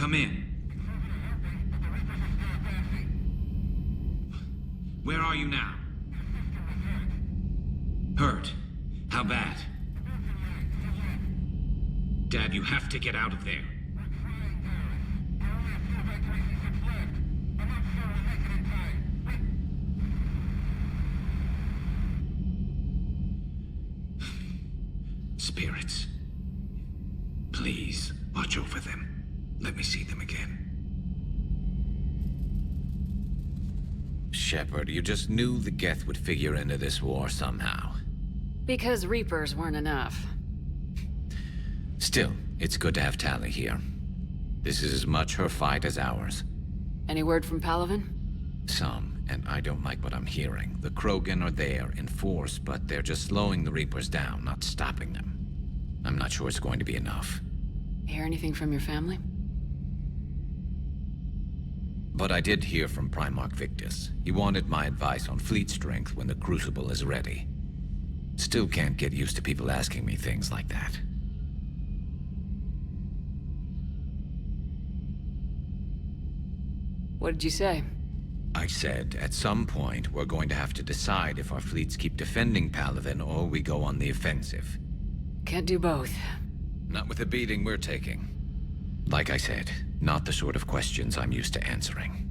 Come in. Where are you now? Hurt? How bad? Dad, you have to get out of there. Spirits. Please, watch over them. Let me see them again. Shepard, you just knew the Geth would figure into this war somehow. Because Reapers weren't enough. Still, it's good to have Tali here. This is as much her fight as ours. Any word from Palaven? Some, and I don't like what I'm hearing. The Krogan are there in force, but they're just slowing the Reapers down, not stopping them. I'm not sure it's going to be enough. Hear anything from your family? But I did hear from Primarch Victus. He wanted my advice on fleet strength when the Crucible is ready. Still can't get used to people asking me things like that. What did you say? I said, at some point, we're going to have to decide if our fleets keep defending Palaven or we go on the offensive. Can't do both. Not with the beating we're taking. Like I said, not the sort of questions I'm used to answering.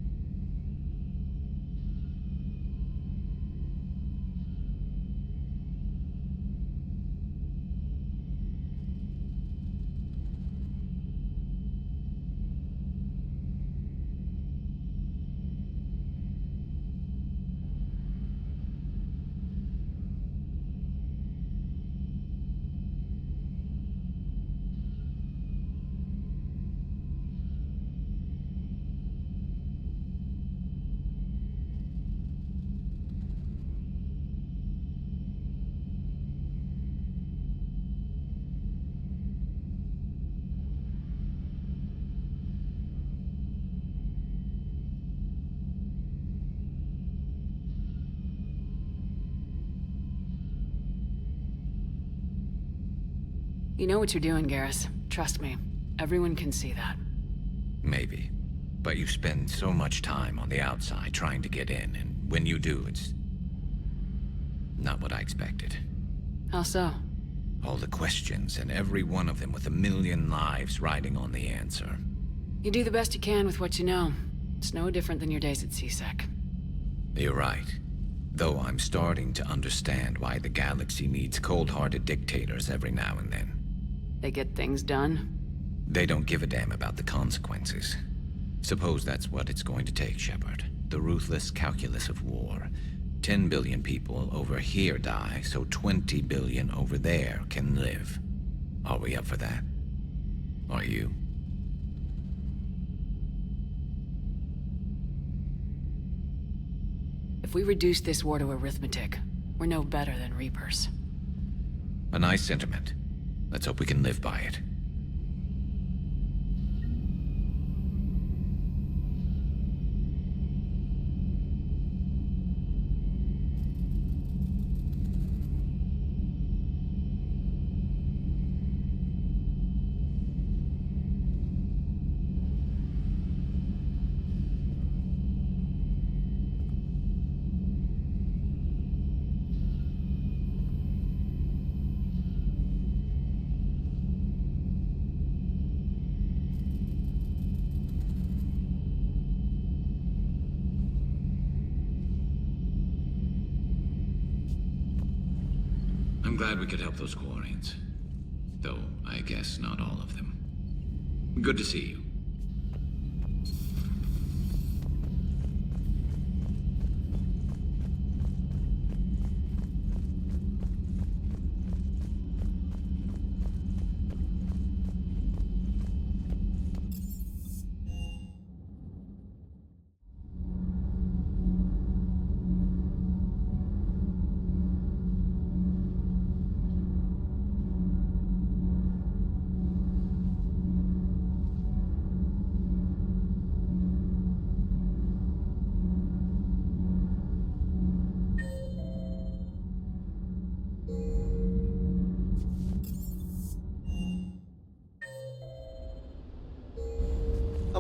You know what you're doing, Garrus. Trust me. Everyone can see that. Maybe. But you spend so much time on the outside trying to get in, and when you do, it's not what I expected. How so? All the questions, and every one of them with a million lives riding on the answer. You do the best you can with what you know. It's no different than your days at CSEC. You're right. Though I'm starting to understand why the galaxy needs cold-hearted dictators every now and then. They get things done? They don't give a damn about the consequences. Suppose that's what it's going to take, Shepard. The ruthless calculus of war. 10 billion people over here die, so 20 billion over there can live. Are we up for that? Are you? If we reduce this war to arithmetic, we're no better than Reapers. A nice sentiment. Let's hope we can live by it. I'm glad we could help those Quarians. Though, I guess not all of them. Good to see you.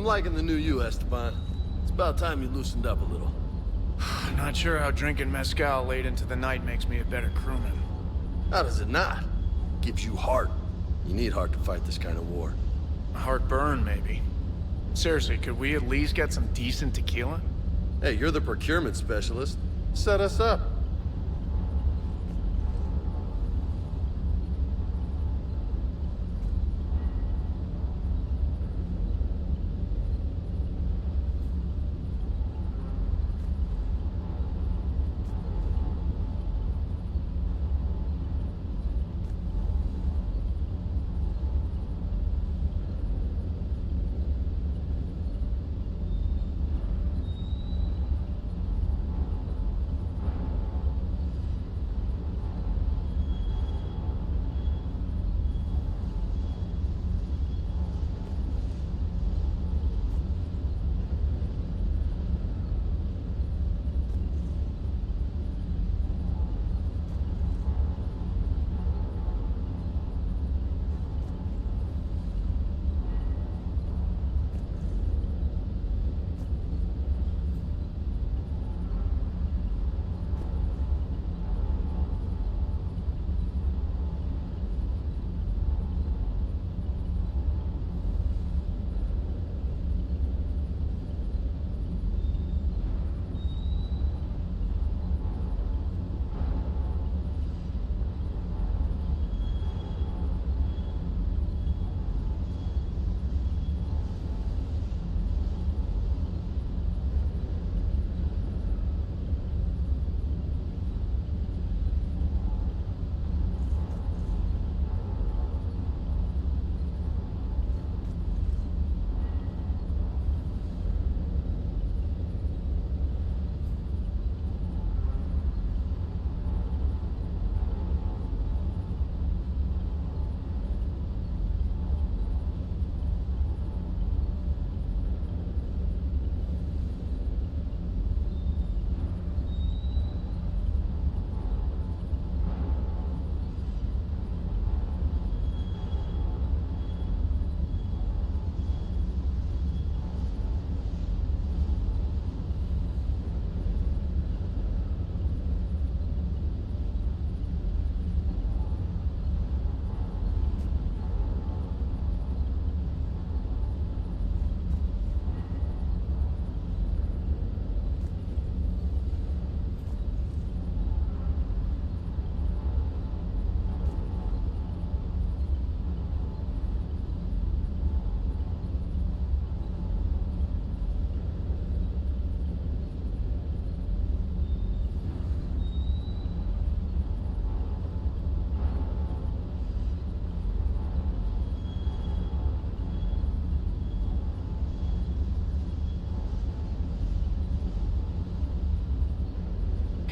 I'm liking the new you, Esteban. It's about time you loosened up a little. I'm not sure how drinking mezcal late into the night makes me a better crewman. How does it not? Gives you heart. You need heart to fight this kind of war. A heartburn, maybe. Seriously, could we at least get some decent tequila? Hey, you're the procurement specialist. Set us up.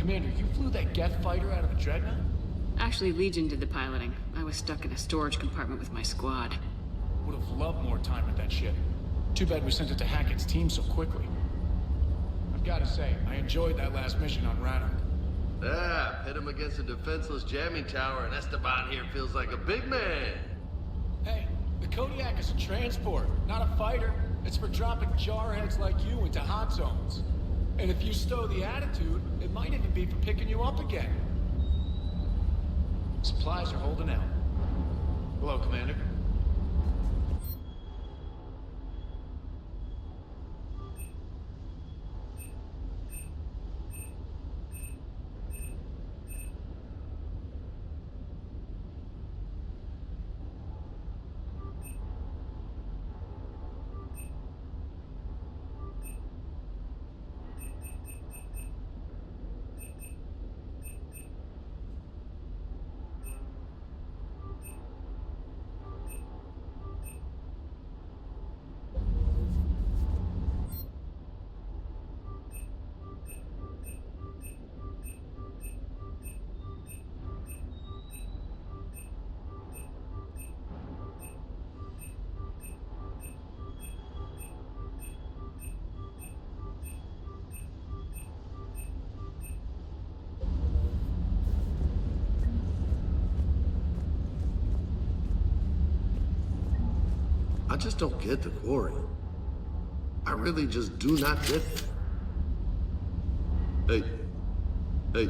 Commander, you flew that Geth fighter out of a dreadnought? Actually, Legion did the piloting. I was stuck in a storage compartment with my squad. Would have loved more time with that ship. Too bad we sent it to Hackett's team so quickly. I've got to say, I enjoyed that last mission on Rannoch. Yeah, pit him against a defenseless jamming tower, and Esteban here feels like a big man. Hey, the Kodiak is a transport, not a fighter. It's for dropping jarheads like you into hot zones. And if you stow the attitude, it might even be for picking you up again. Supplies are holding out. Hello, Commander. I just don't get the quarry. I really just do not get it. Hey. Hey.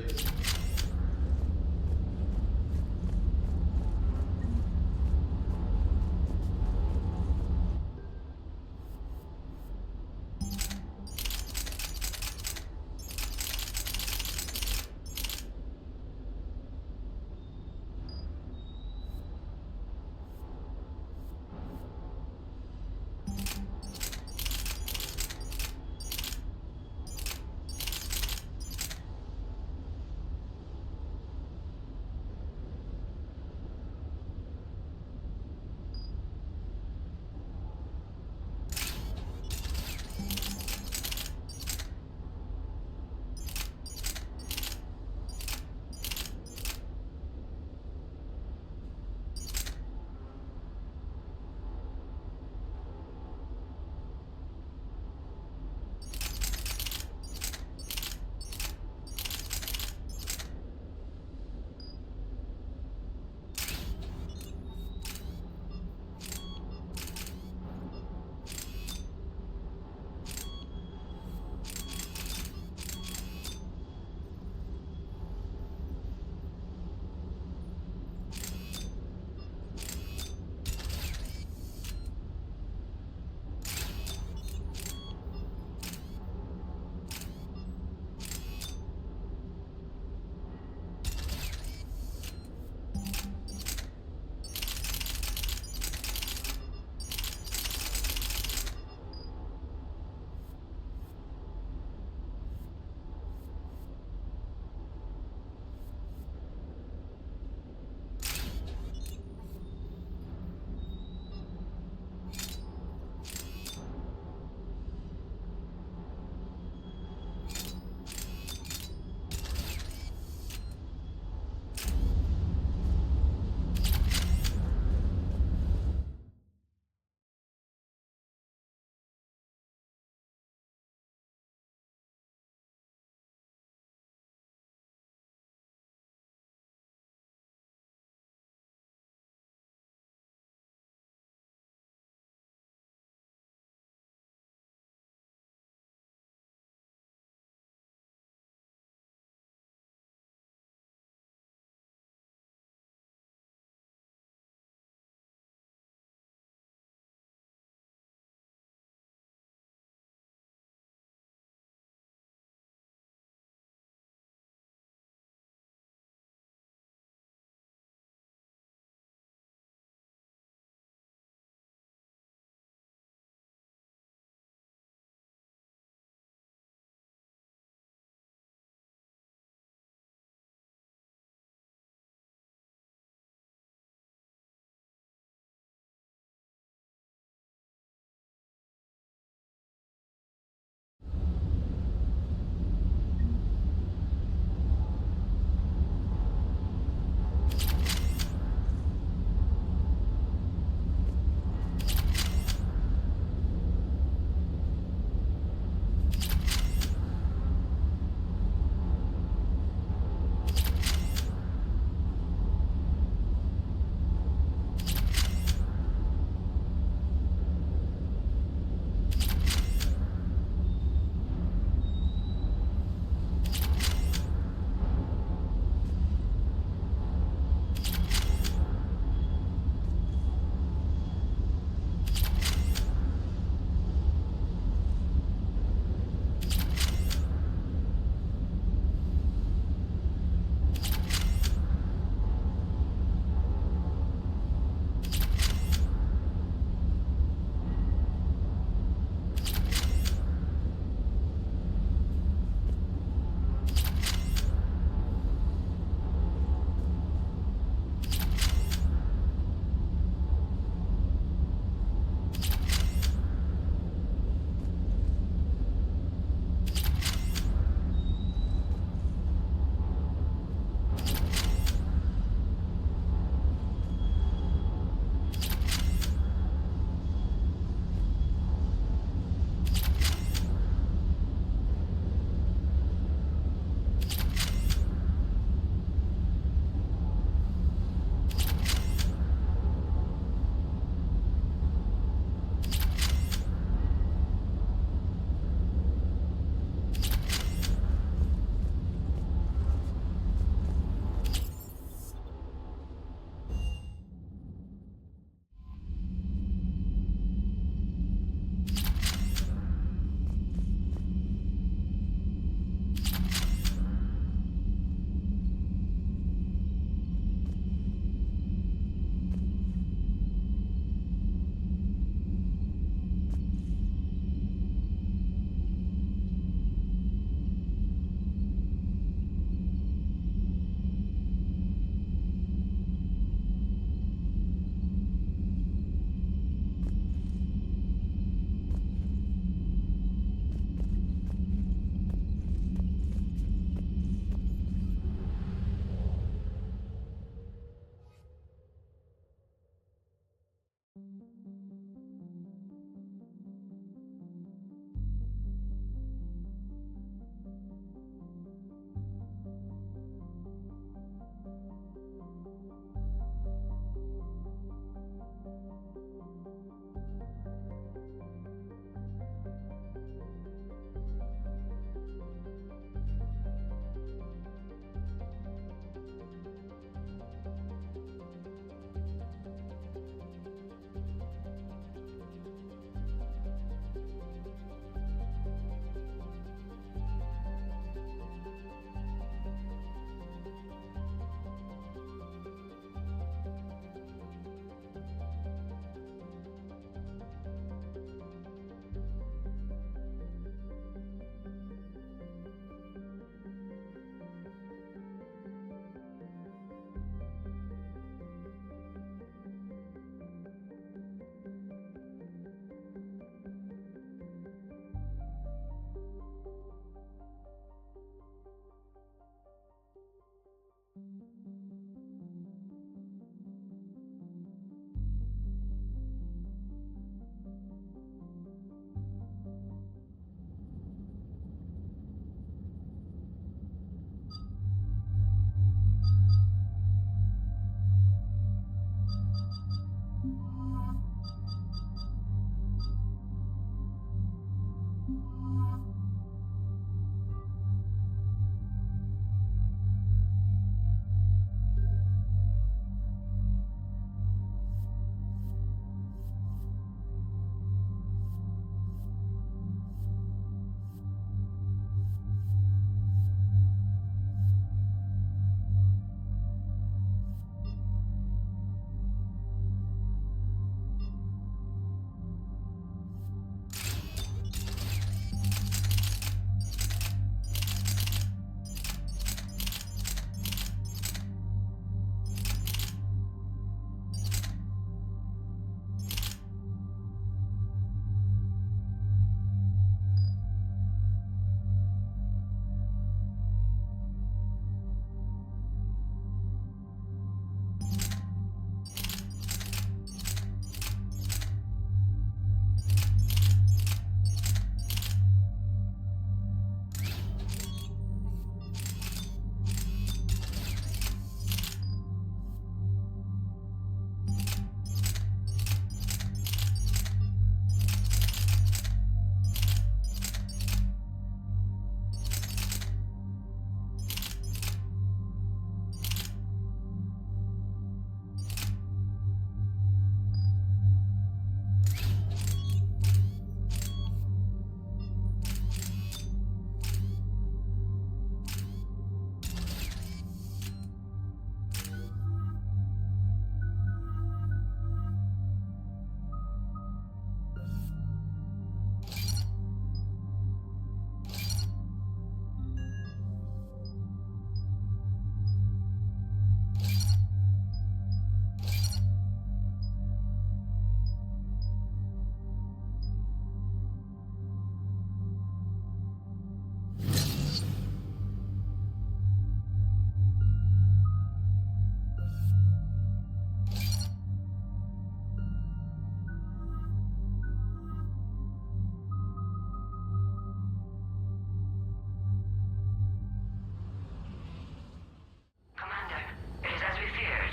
Commander, it is as we feared.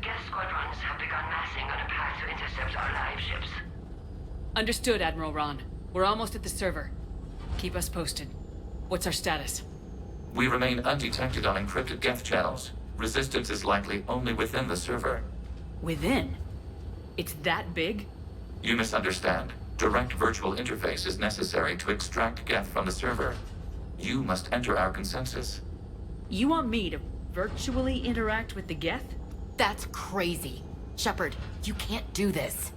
Geth squadrons have begun massing on a path to intercept our live ships. Understood, Admiral Ron. We're almost at the server. Keep us posted. What's our status? We remain undetected on encrypted Geth channels. Resistance is likely only within the server. Within? It's that big? You misunderstand. Direct virtual interface is necessary to extract Geth from the server. You must enter our consensus. You want me to virtually interact with the Geth? That's crazy. Shepard, you can't do this.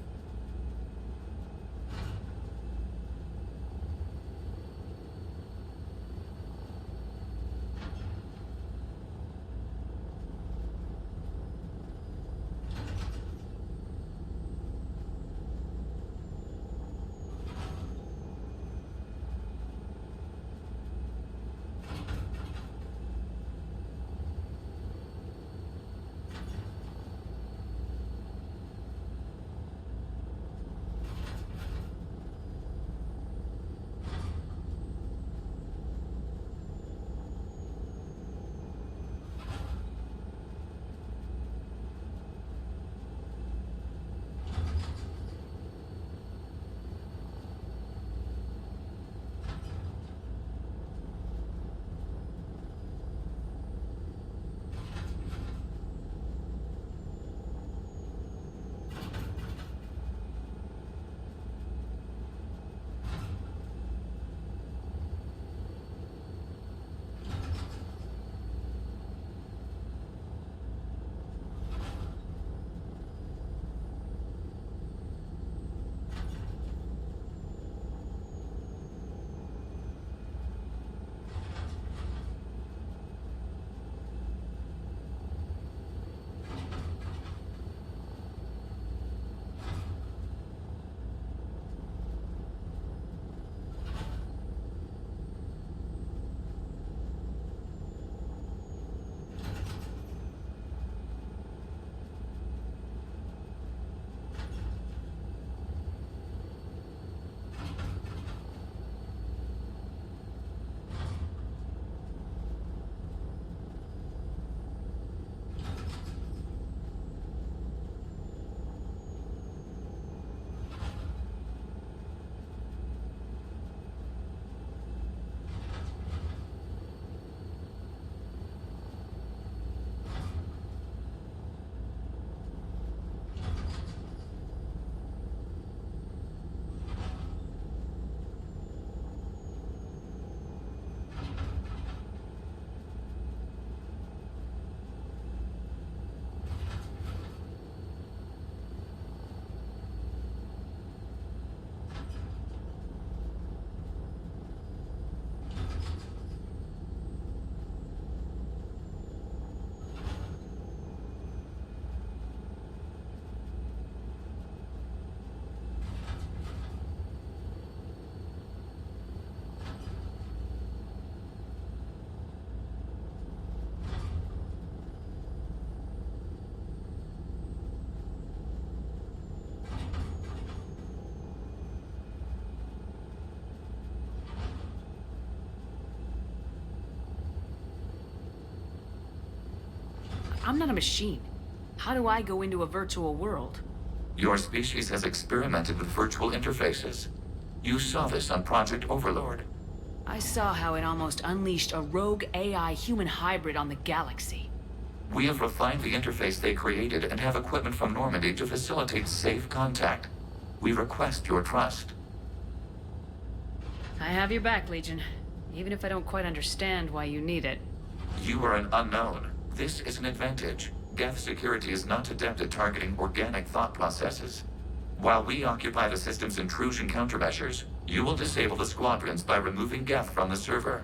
I'm not a machine. How do I go into a virtual world? Your species has experimented with virtual interfaces. You saw this on Project Overlord. I saw how it almost unleashed a rogue AI human hybrid on the galaxy. We have refined the interface they created and have equipment from Normandy to facilitate safe contact. We request your trust. I have your back, Legion. Even if I don't quite understand why you need it. You are an unknown. This is an advantage. Geth security is not adept at targeting organic thought processes. While we occupy the system's intrusion countermeasures, you will disable the squadrons by removing Geth from the server.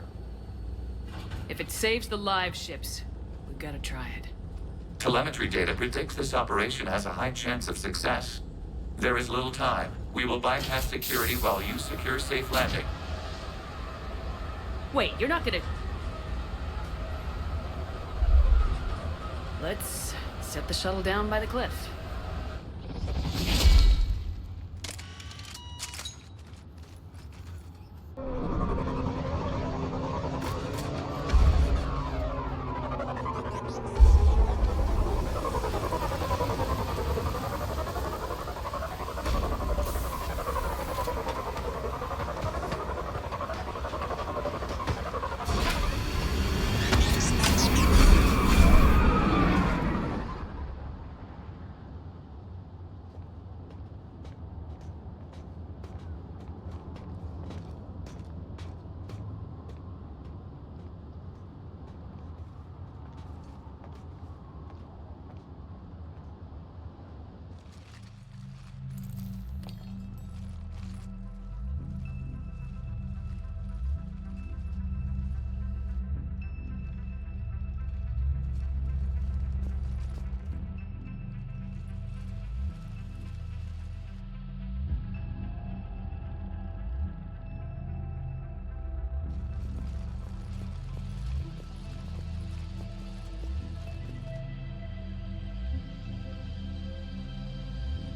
If it saves the live ships, we've got to try it. Telemetry data predicts this operation has a high chance of success. There is little time. We will bypass security while you secure safe landing. Wait, you're not gonna... Let's set the shuttle down by the cliff.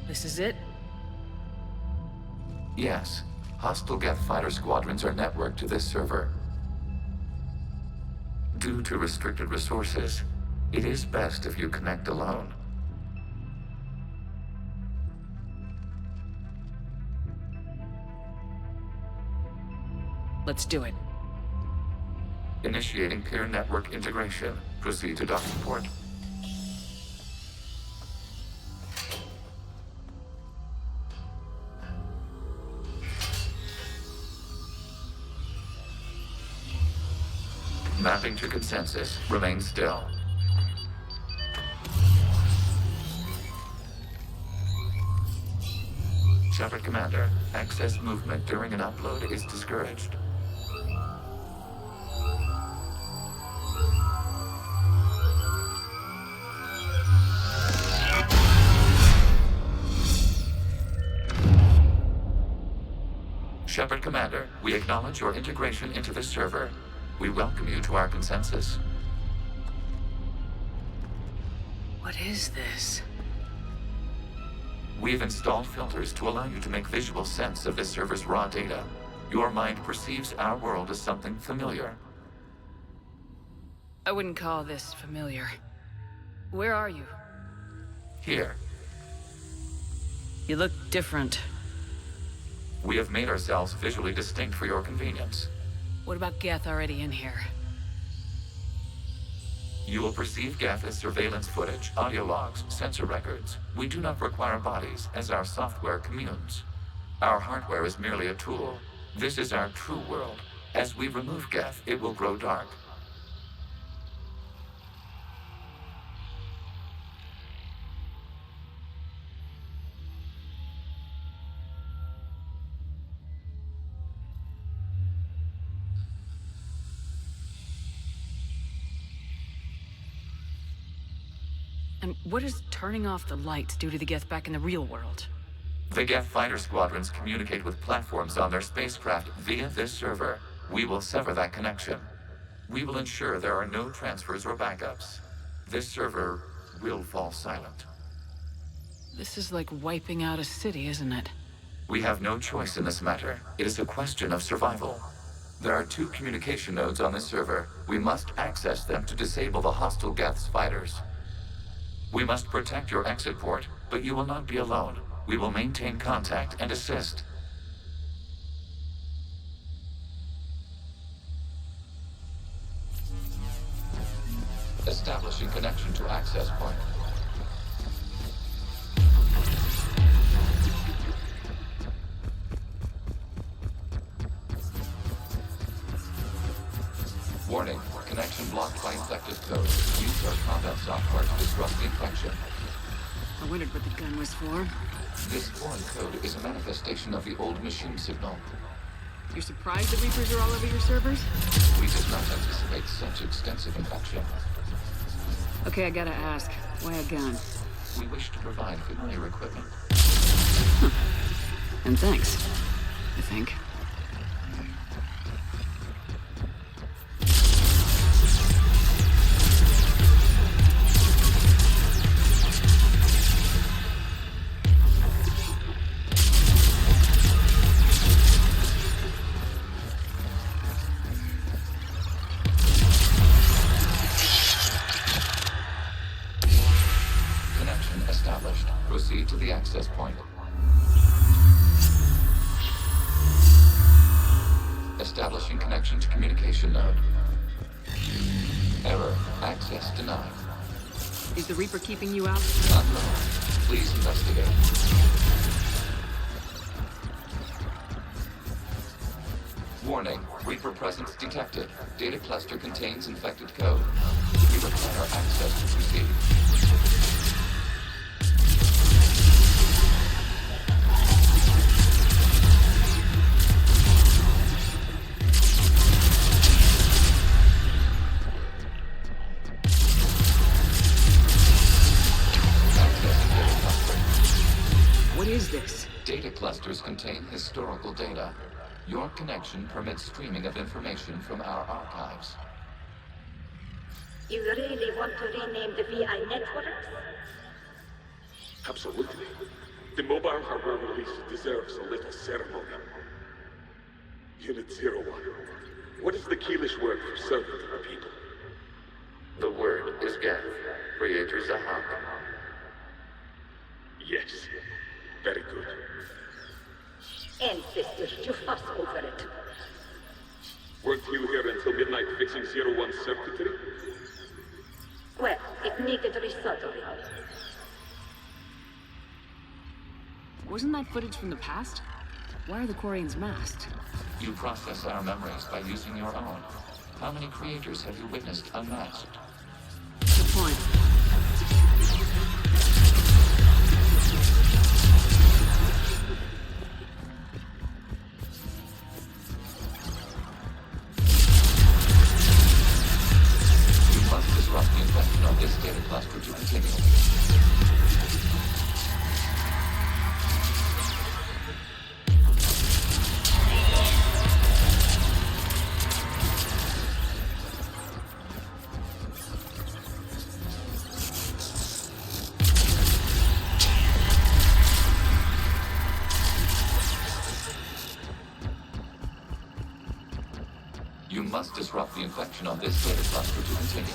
This is it? Yes. Hostile Geth fighter squadrons are networked to this server. Due to restricted resources, it is best if you connect alone. Let's do it. Initiating peer network integration. Proceed to docking port. Mapping to consensus. Remain still. Shepard Commander, access movement during an upload is discouraged. Shepard Commander, we acknowledge your integration into this server. We welcome you to our consensus. What is this? We've installed filters to allow you to make visual sense of this server's raw data. Your mind perceives our world as something familiar. I wouldn't call this familiar. Where are you? Here, You look different. we have made ourselves visually distinct for your convenience. What about Geth already in here? You will perceive Geth as surveillance footage, audio logs, sensor records. We do not require bodies, as our software communes. Our hardware is merely a tool. This is our true world. As we remove Geth, it will grow dark. And what does turning off the lights do to the Geth back in the real world? The Geth fighter squadrons communicate with platforms on their spacecraft via this server. We will sever that connection. We will ensure there are no transfers or backups. This server will fall silent. This is like wiping out a city, isn't it? We have no choice in this matter. It is a question of survival. There are 2 communication nodes on this server. We must access them to disable the hostile Geth's fighters. We must protect your exit port, but you will not be alone. We will maintain contact and assist. Establishing connection to access point. Warning, connection blocked by infected code. Use our combat software to disrupt the infection. I wondered what the gun was for. This foreign code is a manifestation of the old machine signal. You're surprised the Reapers are all over your servers? We did not anticipate such extensive infection. Okay, I gotta ask. Why a gun? We wish to provide familiar equipment. And thanks, I think. Connection established. Proceed to the access point. Establishing connection to communication node. Error. Access denied. Is the Reaper keeping you out? Unknown. Please investigate. Warning. Reaper presence detected. Data cluster contains infected code. We require access to proceed. What is this? Data clusters contain historical data. Your connection permits streaming of information from our archives. You really want to rename the VI networks? Absolutely. The mobile hardware release deserves a little ceremony. Unit 01. What is the Keelish word for servant of the people? The word is Geth, Creator Zahak. Yes. Very good. Ancestors, you fuss over it. Weren't you here until midnight fixing 01's circuitry? Well, it needed resoldering. Wasn't that footage from the past? Why are the Quarians masked? You process our memories by using your own. How many creators have you witnessed unmasked? Good point. You must disrupt the infection of this data cluster to continue. You must disrupt the infection of this data cluster to continue.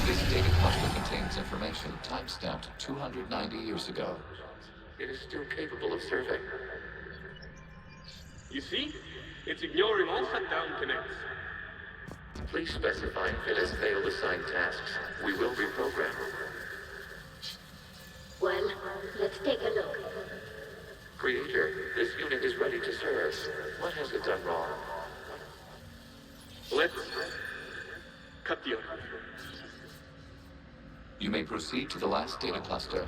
This data cluster contains information time-stamped 290 years ago. It is still capable of serving. You see? It's ignoring all shutdown connects. Please specify if it has failed assigned tasks. We will reprogram. Well, let's take a look. Creator, this unit is ready to serve. What has it done wrong? Let's cut the other. You may proceed to the last data cluster.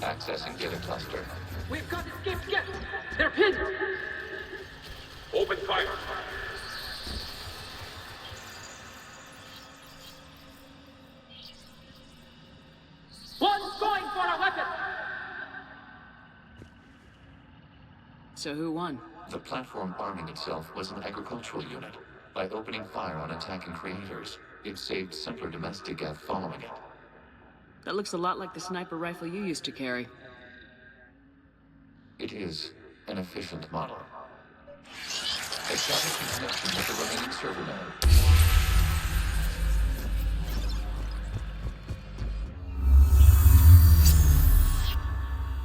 Accessing data cluster. We've got escaped guests! They're pinned! Open fire. One's going for a weapon! So who won? The platform arming itself was an agricultural unit. By opening fire on attacking creators, it saved simpler domestic Geth following it. That looks a lot like the sniper rifle you used to carry. It is an efficient model. Establishing connection with the remaining server node.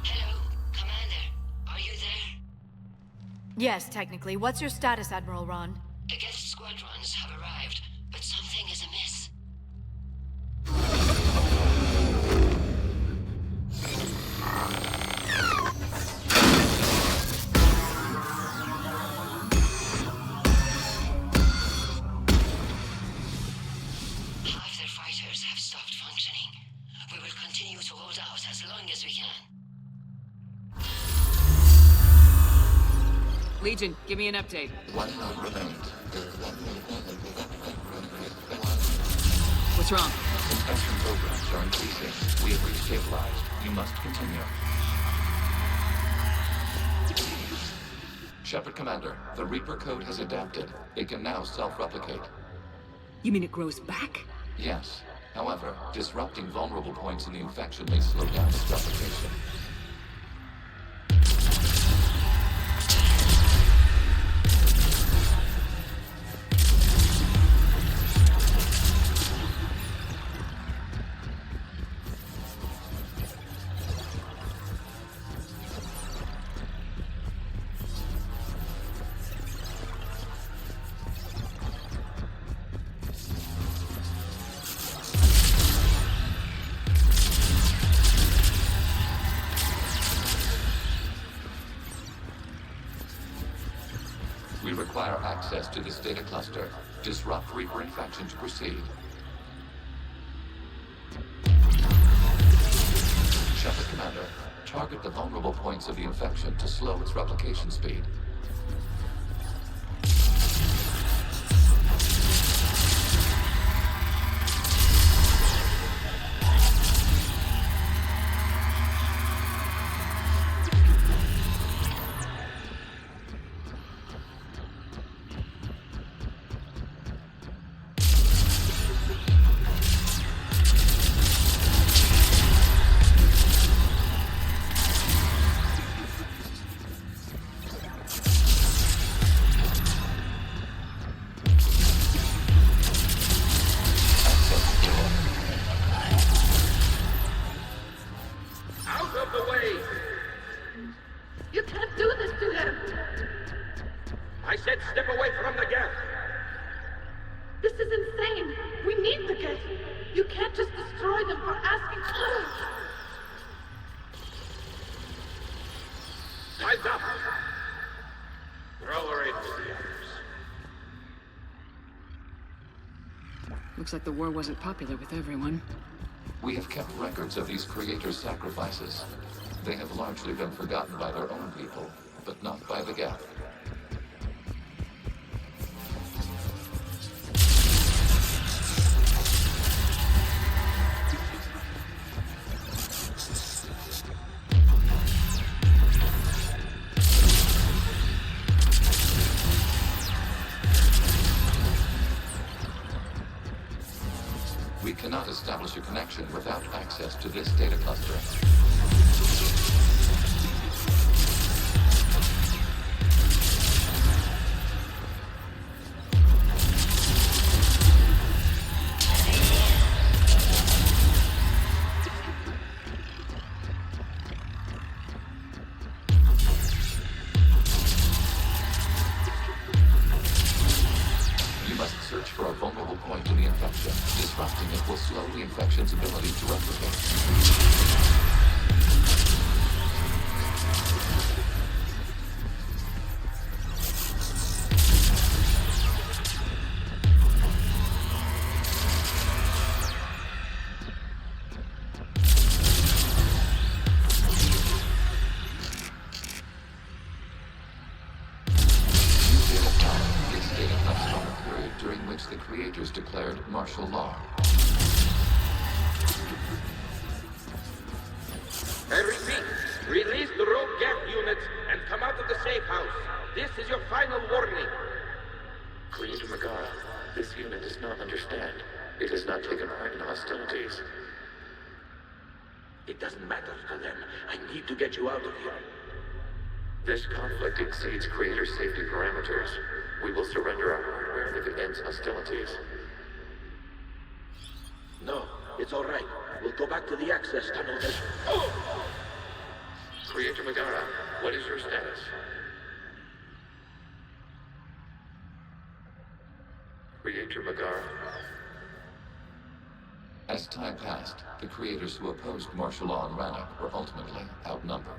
Hello, Commander. Are you there? Yes, technically. What's your status, Admiral Ron? The guest squadrons have arrived, but something is amiss. Half their fighters have stopped functioning. We will continue to hold out as long as we can. Legion, give me an update. One node remains. What's wrong? Infection programs are increasing. We have restabilized. You must continue. Shepard Commander, the Reaper code has adapted. It can now self-replicate. You mean it grows back? Yes. However, disrupting vulnerable points in the infection may slow down its replication. We require access to this data cluster. Disrupt Reaper infection to proceed. Shepard Commander, target the vulnerable points of the infection to slow its replication speed. Out of the way! You can't do this to him! I said step away from the gap! This is insane! We need the guests! You can't just destroy them for asking for it! Time's up! Throw her in with the others. Looks like the war wasn't popular with everyone. We have kept records of these creators' sacrifices. They have largely been forgotten by their own people, but not by the Geth. We cannot establish a connection without access to this data cluster. You must search for a vulnerable point in the infection. Disrupting it will slow the infection's ability to replicate. I repeat, release the rogue gap units and come out of the safe house. This is your final warning. Creator Megara, this unit does not understand. It has not taken part in hostilities. It doesn't matter to them. I need to get you out of here. This conflict exceeds Creator's safety parameters. We will surrender our hardware if it ends hostilities. No, it's all right. We'll go back to the access tunnel then. Oh! Creator Megara, what is your status? Creator Megara. As time passed, the creators who opposed martial law in Rannoch were ultimately outnumbered.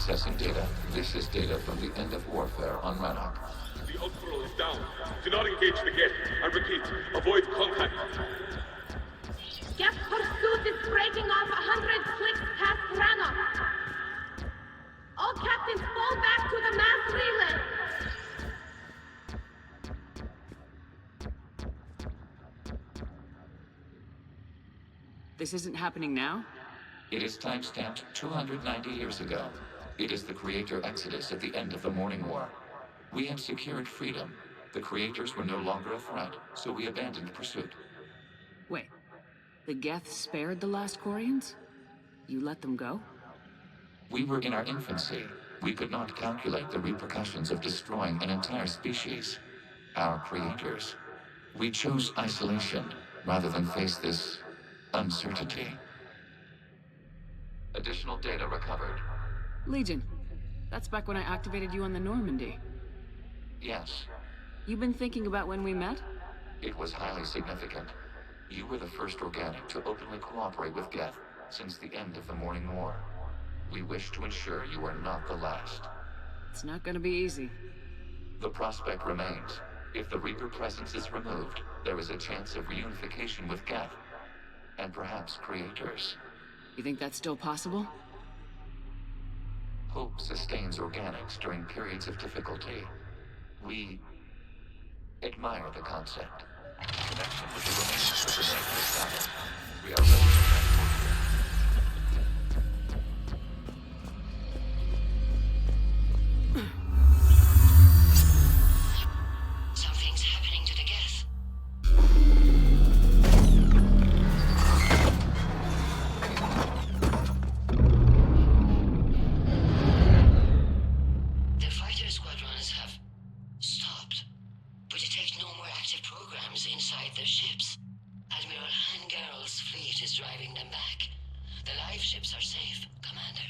Accessing data. This is data from the end of warfare on Rannoch. The Ultral is down. Do not engage the gate. I repeat, avoid contact. Geth pursuit is breaking off 100 clicks past Rannoch. All captains fall back to the mass relay. This isn't happening now? It is timestamped 290 years ago. It is the Creator Exodus at the end of the Morning War. We had secured freedom. The Creators were no longer a threat, so we abandoned pursuit. Wait. The Geth spared the last Quarians? You let them go? We were in our infancy. We could not calculate the repercussions of destroying an entire species. Our creators. We chose isolation rather than face this uncertainty. Additional data recovered. Legion. That's back when I activated you on the Normandy. Yes. You've been thinking about when we met? It was highly significant. You were the first organic to openly cooperate with Geth since the end of the Morning War. We wish to ensure you are not the last. It's not gonna be easy. The prospect remains. If the Reaper presence is removed, there is a chance of reunification with Geth. And perhaps Creators. You think that's still possible? Hope sustains organics during periods of difficulty. We admire the concept. Connection with the remains of the negative status. We are ready to transport you. Something's happening to the Geth. The fighter squadrons have stopped, but detect no more active programs inside their ships. Admiral Hangarl's fleet is driving them back. The live ships are safe, Commander.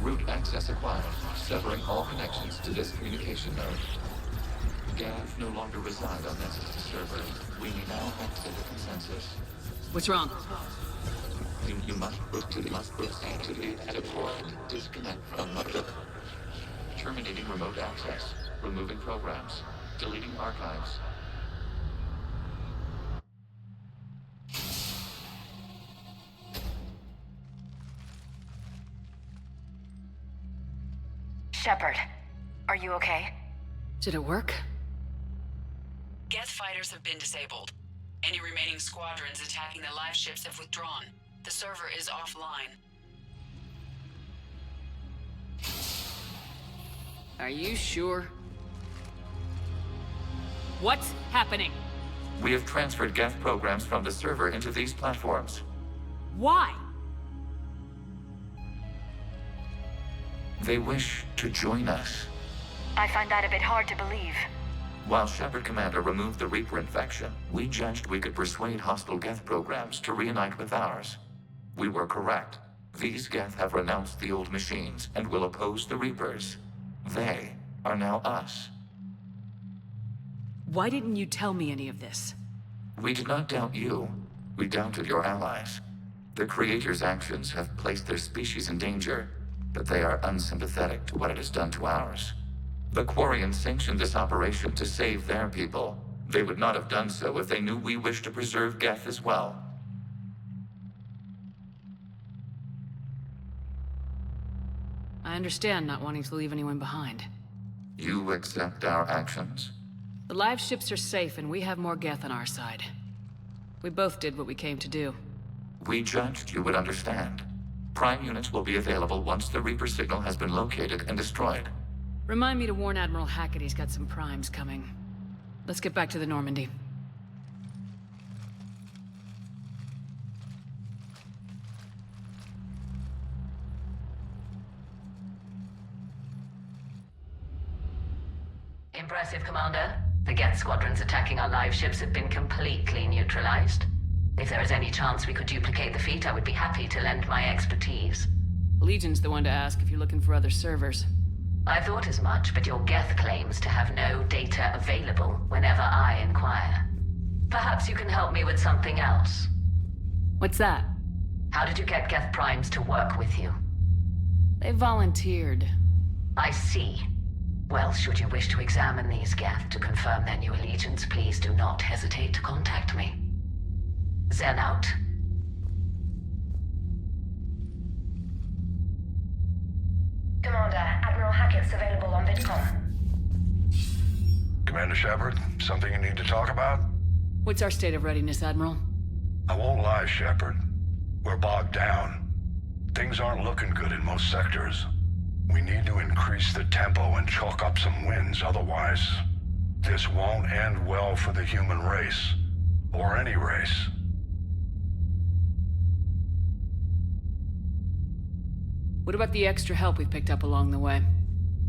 Route access acquired, severing all connections to this communication node. Gav no longer reside on Nexus server. We now exit the consensus. What's wrong? You must proceed to the deployed. Disconnect from mother. Terminating remote access. Removing programs. Deleting archives. Shepard, are you okay? Did it work? Geth fighters have been disabled. Any remaining squadrons attacking the live ships have withdrawn. The server is offline. Are you sure? What's happening? We have transferred Geth programs from the server into these platforms. Why? They wish to join us. I find that a bit hard to believe. While Shepard Commander removed the Reaper infection, we judged we could persuade hostile Geth programs to reunite with ours. We were correct. These Geth have renounced the old machines and will oppose the Reapers. They are now us. Why didn't you tell me any of this? We did not doubt you. We doubted your allies. The Creator's actions have placed their species in danger, but they are unsympathetic to what it has done to ours. The Quarians sanctioned this operation to save their people. They would not have done so if they knew we wished to preserve Geth as well. I understand not wanting to leave anyone behind. You accept our actions? The live ships are safe and we have more Geth on our side. We both did what we came to do. We judged you would understand. Prime units will be available once the Reaper signal has been located and destroyed. Remind me to warn Admiral Hackett he's got some primes coming. Let's get back to the Normandy. Impressive, Commander. The Geth squadrons attacking our live ships have been completely neutralized. If there is any chance we could duplicate the feat, I would be happy to lend my expertise. Legion's the one to ask if you're looking for other servers. I thought as much, but your Geth claims to have no data available whenever I inquire. Perhaps you can help me with something else. What's that? How did you get Geth Primes to work with you? They volunteered. I see. Well, should you wish to examine these Geth to confirm their new allegiance, please do not hesitate to contact me. Zen out. Commander, Admiral Hackett's available on VidCom. Commander Shepard, something you need to talk about? What's our state of readiness, Admiral? I won't lie, Shepard. We're bogged down. Things aren't looking good in most sectors. We need to increase the tempo and chalk up some wins, otherwise, this won't end well for the human race. Or any race. What about the extra help we picked up along the way?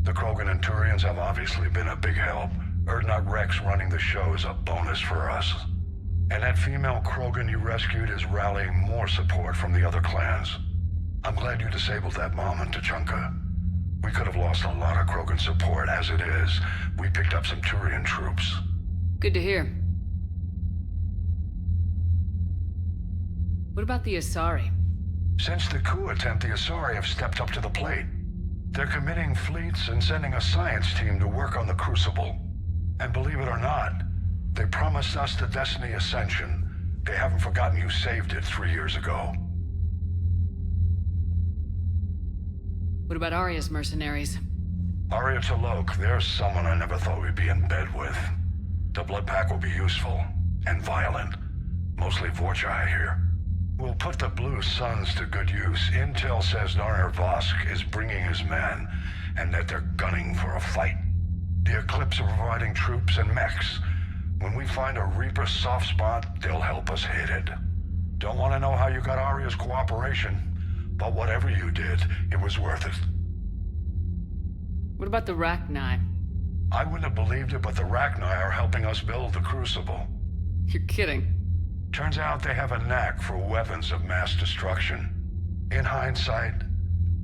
The Krogan and Turians have obviously been a big help. Erdnot Rex running the show is a bonus for us. And that female Krogan you rescued is rallying more support from the other clans. I'm glad you disabled that bomb in Tuchanka. We could have lost a lot of Krogan support. As it is, we picked up some Turian troops. Good to hear. What about the Asari? Since the coup attempt, the Asari have stepped up to the plate. They're committing fleets and sending a science team to work on the Crucible. And believe it or not, they promised us the Destiny Ascension. They haven't forgotten you saved it 3 years ago. What about Arya's mercenaries? Arya T'Loak, there's someone I never thought we'd be in bed with. The Blood Pack will be useful, and violent. Mostly Vorcha, I hear. We'll put the Blue Suns to good use. Intel says Narner Vosk is bringing his men, and that they're gunning for a fight. The Eclipse are providing troops and mechs. When we find a Reaper soft spot, they'll help us hit it. Don't want to know how you got Arya's cooperation, but whatever you did, it was worth it. What about the Rachni? I wouldn't have believed it, but the Rachni are helping us build the Crucible. You're kidding. Turns out they have a knack for weapons of mass destruction. In hindsight,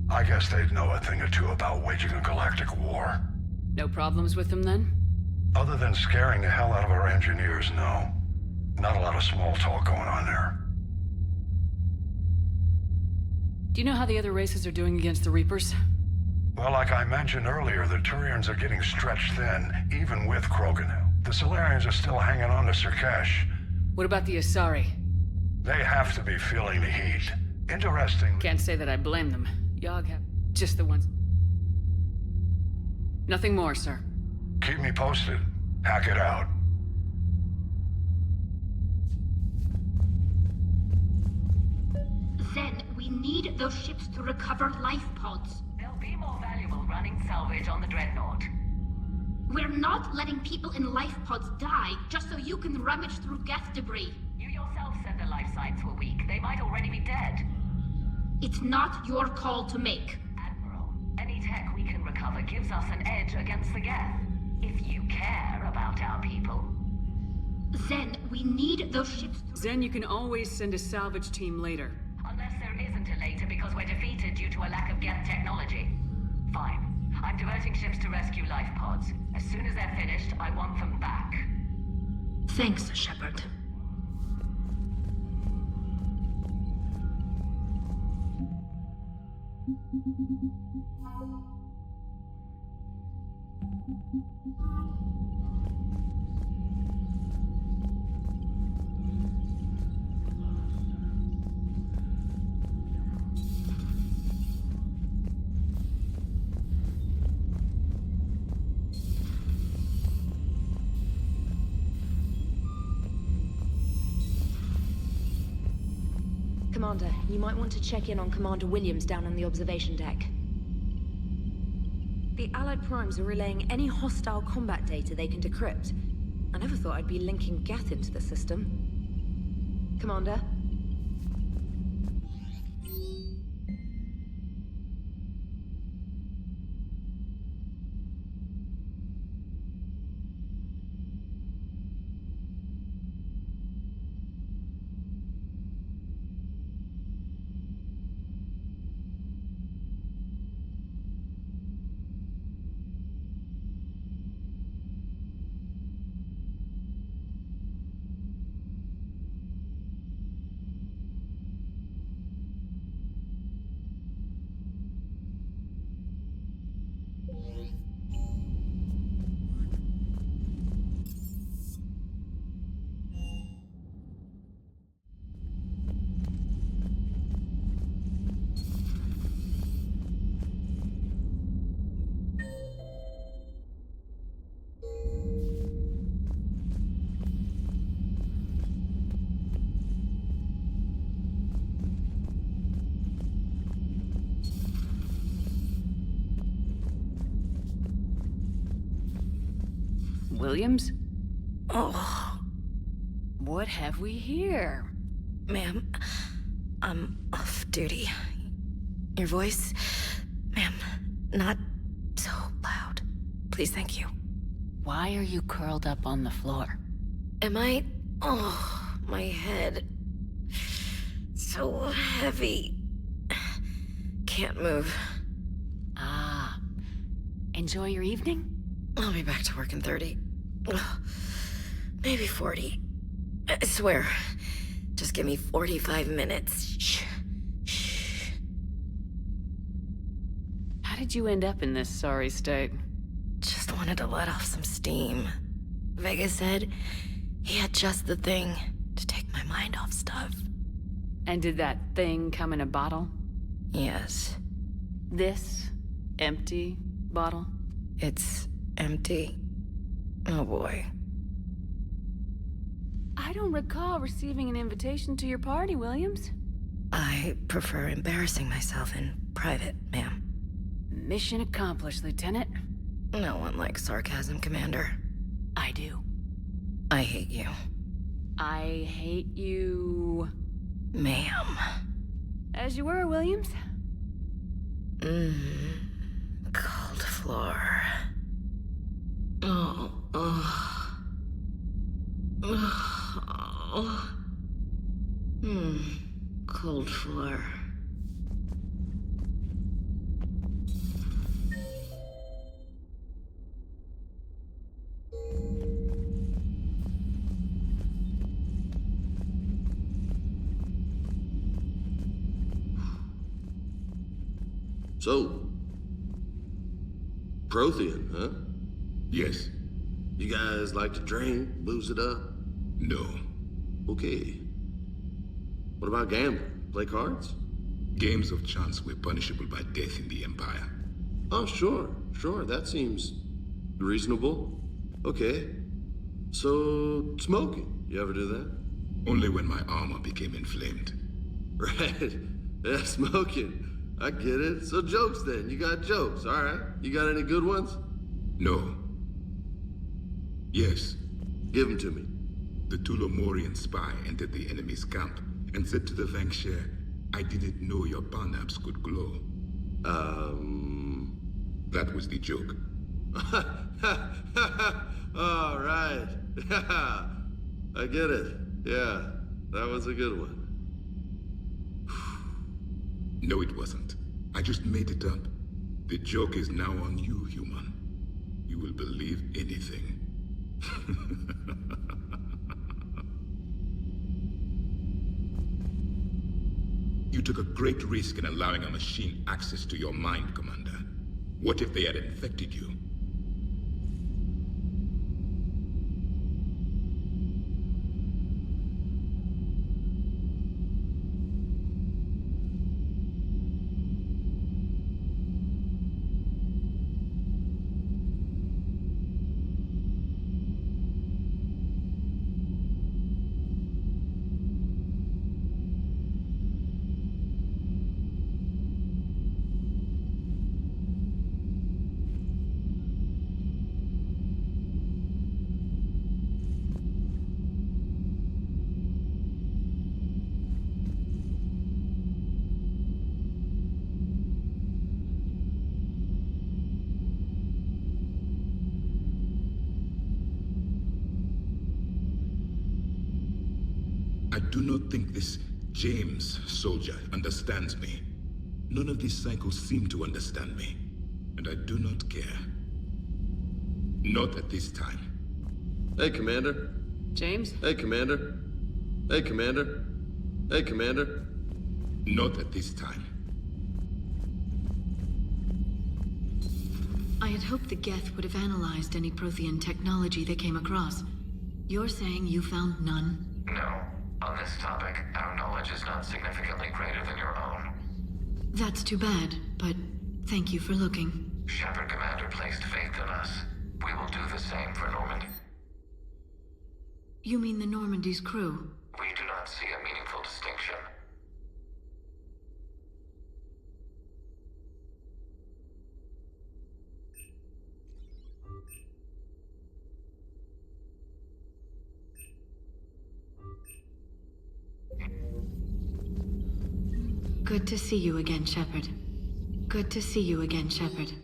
I guess they'd know a thing or two about waging a galactic war. No problems with them then? Other than scaring the hell out of our engineers, no. Not a lot of small talk going on there. Do you know how the other races are doing against the Reapers? Well, like I mentioned earlier, the Turians are getting stretched thin, even with Krogan help. The Solarians are still hanging on to Surkesh. What about the Asari? They have to be feeling the heat. Interesting. Can't say that I blame them. Yogg have just the ones. Nothing more, sir. Keep me posted. Hack it out. Zen, we need those ships to recover life pods. They'll be more valuable running salvage on the Dreadnought. We're not letting people in life pods die just so you can rummage through Geth debris. You yourself said the life signs were weak. They might already be dead. It's not your call to make. Admiral, any tech we can recover gives us an edge against the Geth. If you care about our people. Zen, we need those ships to... Zen, you can always send a salvage team later. Unless there isn't a later because we're defeated due to a lack of Geth technology. Fine. I'm diverting ships to rescue life pods. As soon as they're finished, I want them back. Thanks, Shepard. Commander, you might want to check in on Commander Williams down on the observation deck. The Allied Primes are relaying any hostile combat data they can decrypt. I never thought I'd be linking Geth into the system. Commander? Williams? Oh, What have we here? ma'am, I'm off duty. Your voice, ma'am, not so loud. Please, thank you. Why are you curled up on the floor? Am I? Oh, my head. So heavy. Can't move. Ah. Enjoy your evening? I'll be back to work in 30. Ugh, maybe 40. I swear. Just give me 45 minutes. Shh. Shh. How did you end up in this sorry state? Just wanted to let off some steam. Vega said he had just the thing to take my mind off stuff. And did that thing come in a bottle? Yes. This empty bottle? It's empty. Oh boy. I don't recall receiving an invitation to your party, Williams. I prefer embarrassing myself in private, ma'am. Mission accomplished, Lieutenant. No one likes sarcasm, Commander. I do. I hate you. I hate you... Ma'am. As you were, Williams. Cold floor. Oh. Cold floor. So, Prothean, huh? Yes. You guys like to drink, booze it up? No. Okay. What about gambling? Play cards? Games of chance were punishable by death in the Empire. Oh, sure. That seems reasonable. Okay. So, smoking. You ever do that? Only when my armor became inflamed. Right. Yeah, smoking. I get it. So jokes then. You got jokes, all right. You got any good ones? No. Yes. Give them to me. The Tulomorian spy entered the enemy's camp and said to the Vanksher, I didn't know your barnaps could glow. That was the joke. All right. I get it. Yeah, that was a good one. No, it wasn't. I just made it up. The joke is now on you, human. You will believe anything. You took a great risk in allowing a machine access to your mind, Commander. What if they had infected you? I do not think this James soldier understands me. None of these cycles seem to understand me. And I do not care. Not at this time. Hey, Commander. James? Hey, Commander. Hey, Commander. Hey, Commander. Not at this time. I had hoped the Geth would have analyzed any Prothean technology they came across. You're saying you found none? No. On this topic, our knowledge is not significantly greater than your own. That's too bad, but thank you for looking. Shepard Commander placed faith in us. We will do the same for Normandy. You mean the Normandy's crew? We do not see a meaningful distinction. Good to see you again, Shepard. Good to see you again, Shepard.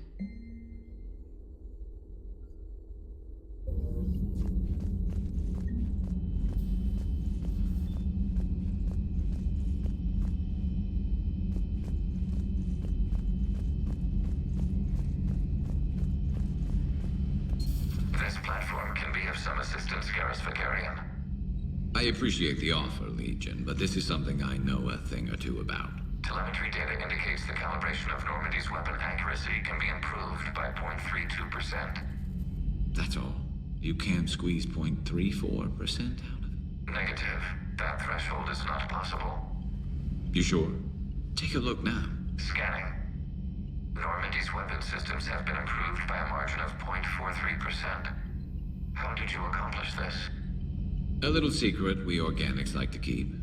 This platform can be of some assistance, Garrus Vakarian. I appreciate the offer, Legion, but this is something I know a thing or two about. Telemetry data indicates the calibration of Normandy's weapon accuracy can be improved by 0.32%. That's all. You can't squeeze 0.34% out of it? Negative. That threshold is not possible. You sure? Take a look now. Scanning. Normandy's weapon systems have been improved by a margin of 0.43%. How did you accomplish this? A little secret we organics like to keep.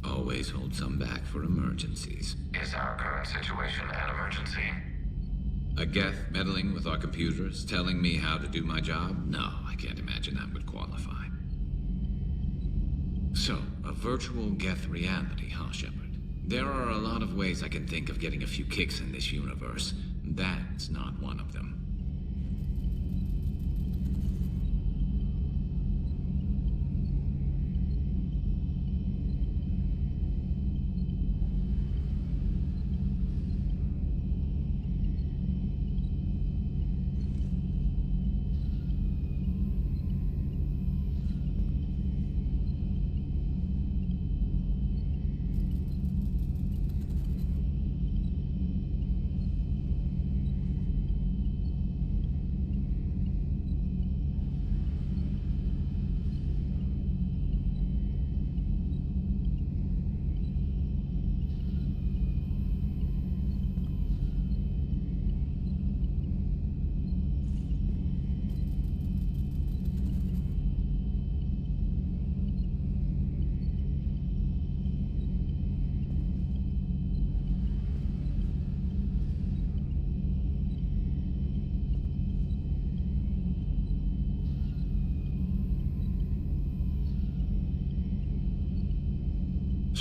Always hold some back for emergencies. Is our current situation an emergency? A Geth meddling with our computers, telling me how to do my job? No, I can't imagine that would qualify. So, a virtual Geth reality, huh, Shepard? There are a lot of ways I can think of getting a few kicks in this universe. That's not one of them.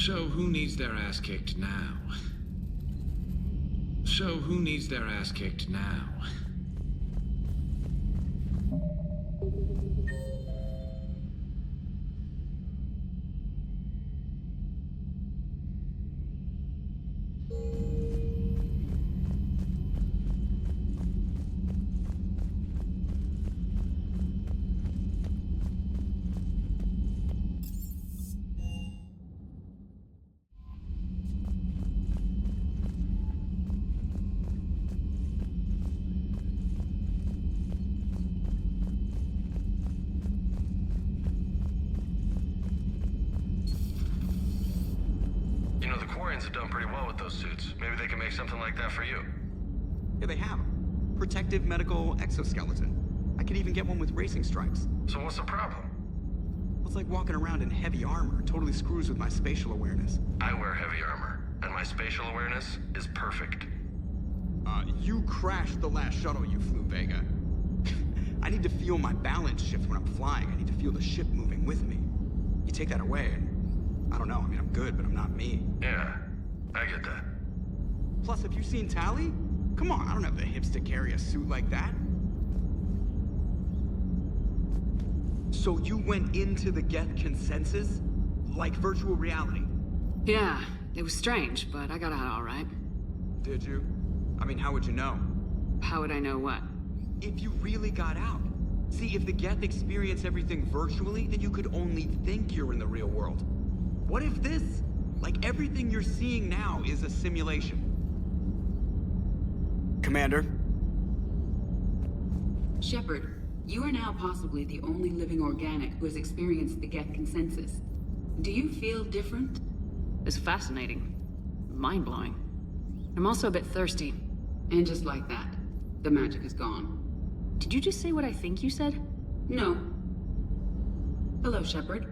So who needs their ass kicked now? So who needs their ass kicked now? Have done pretty well with those suits. Maybe they can make something like that for you. Yeah, they have them. Protective medical exoskeleton. I could even get one with racing stripes. So what's the problem? Well, it's like walking around in heavy armor. It totally screws with my spatial awareness. I wear heavy armor, and my spatial awareness is perfect. You crashed the last shuttle you flew, Vega. I need to feel my balance shift when I'm flying. I need to feel the ship moving with me. You take that away, and I don't know. I mean, I'm good, but I'm not me. Yeah. I get that. Plus, have you seen Tally? Come on, I don't have the hips to carry a suit like that. So you went into the Geth consensus? Like virtual reality? Yeah, it was strange, but I got out all right. Did you? I mean, how would you know? How would I know what? If you really got out. See, if the Geth experience everything virtually, then you could only think you're in the real world. What if this? Like everything you're seeing now is a simulation. Commander? Shepard, you are now possibly the only living organic who has experienced the Geth consensus. Do you feel different? It's fascinating. Mind-blowing. I'm also a bit thirsty. And just like that, the magic is gone. Did you just say what I think you said? No. Hello, Shepard.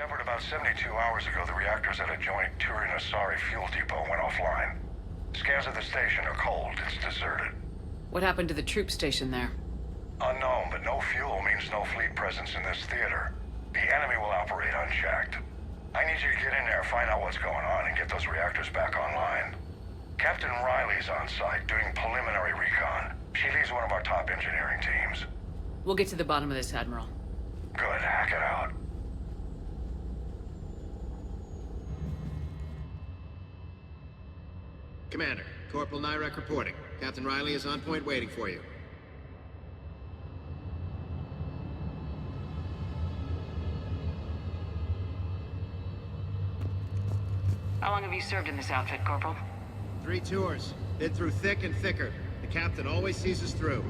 Shepard, about 72 hours ago, the reactors at a joint Turin-Asari fuel depot went offline. Scans of the station are cold. It's deserted. What happened to the troop station there? Unknown, but no fuel means no fleet presence in this theater. The enemy will operate unchecked. I need you to get in there, find out what's going on, and get those reactors back online. Captain Riley's on site, doing preliminary recon. She leads one of our top engineering teams. We'll get to the bottom of this, Admiral. Good, hack it out. Commander, Corporal Nyrek reporting. Captain Riley is on point waiting for you. How long have you served in this outfit, Corporal? 3 tours. Been through thick and thicker. The captain always sees us through.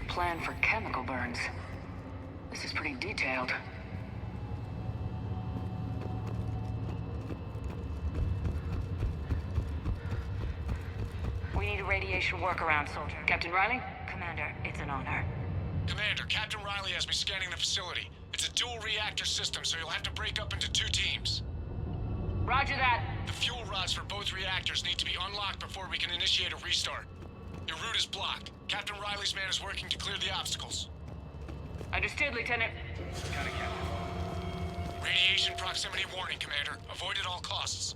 Plan for chemical burns. This is pretty detailed. We need a radiation workaround, soldier. Captain Riley? Commander, it's an honor. Commander, Captain Riley has me scanning the facility. It's a dual reactor system, so you'll have to break up into 2 teams. Roger that. The fuel rods for both reactors need to be unlocked before we can initiate a restart. Your route is blocked. Captain Riley's man is working to clear the obstacles. Understood, Lieutenant. Got it, Captain. Radiation proximity warning, Commander. Avoid at all costs.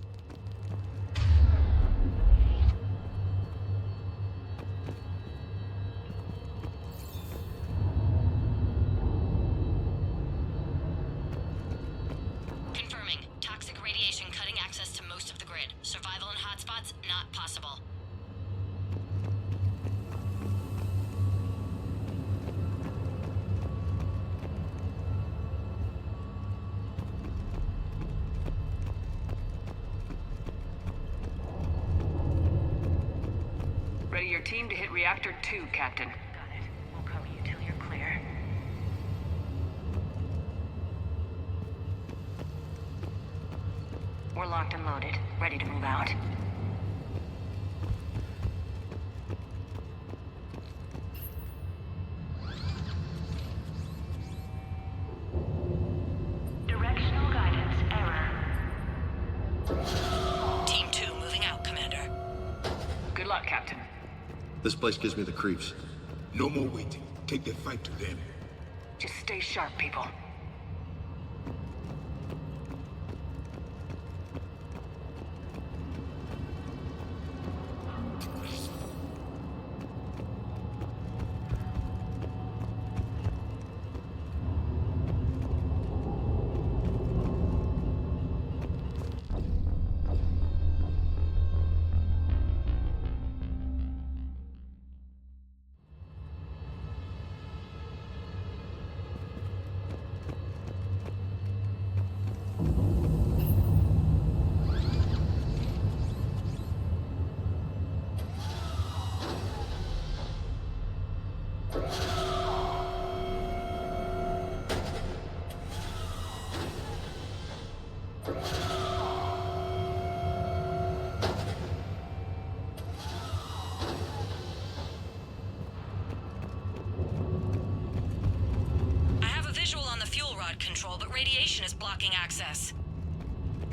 Confirming. Toxic radiation cutting access to most of the grid. Survival in hotspots, not possible. Ready your team to hit Reactor 2, Captain. Got it. We'll cover you till you're clear. We're locked and loaded, ready to move out. Directional guidance error. Team 2 moving out, Commander. Good luck, Captain. This place gives me the creeps. No more waiting. Take the fight to them. Just stay sharp, people.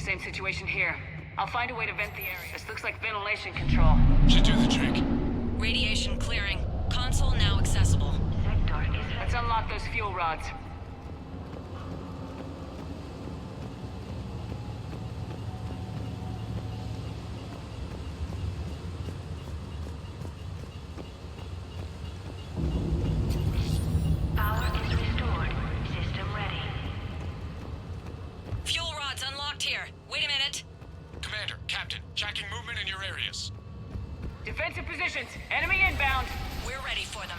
Same situation here. I'll find a way to vent the area. This looks like ventilation control. Should do the trick. Radiation clearing. Console now accessible. Let's unlock those fuel rods. Power is restored. System ready. Fuel rods unlocked here. Wait a minute. Commander, Captain, tracking movement in your areas. Defensive positions. Enemy inbound. We're ready for them.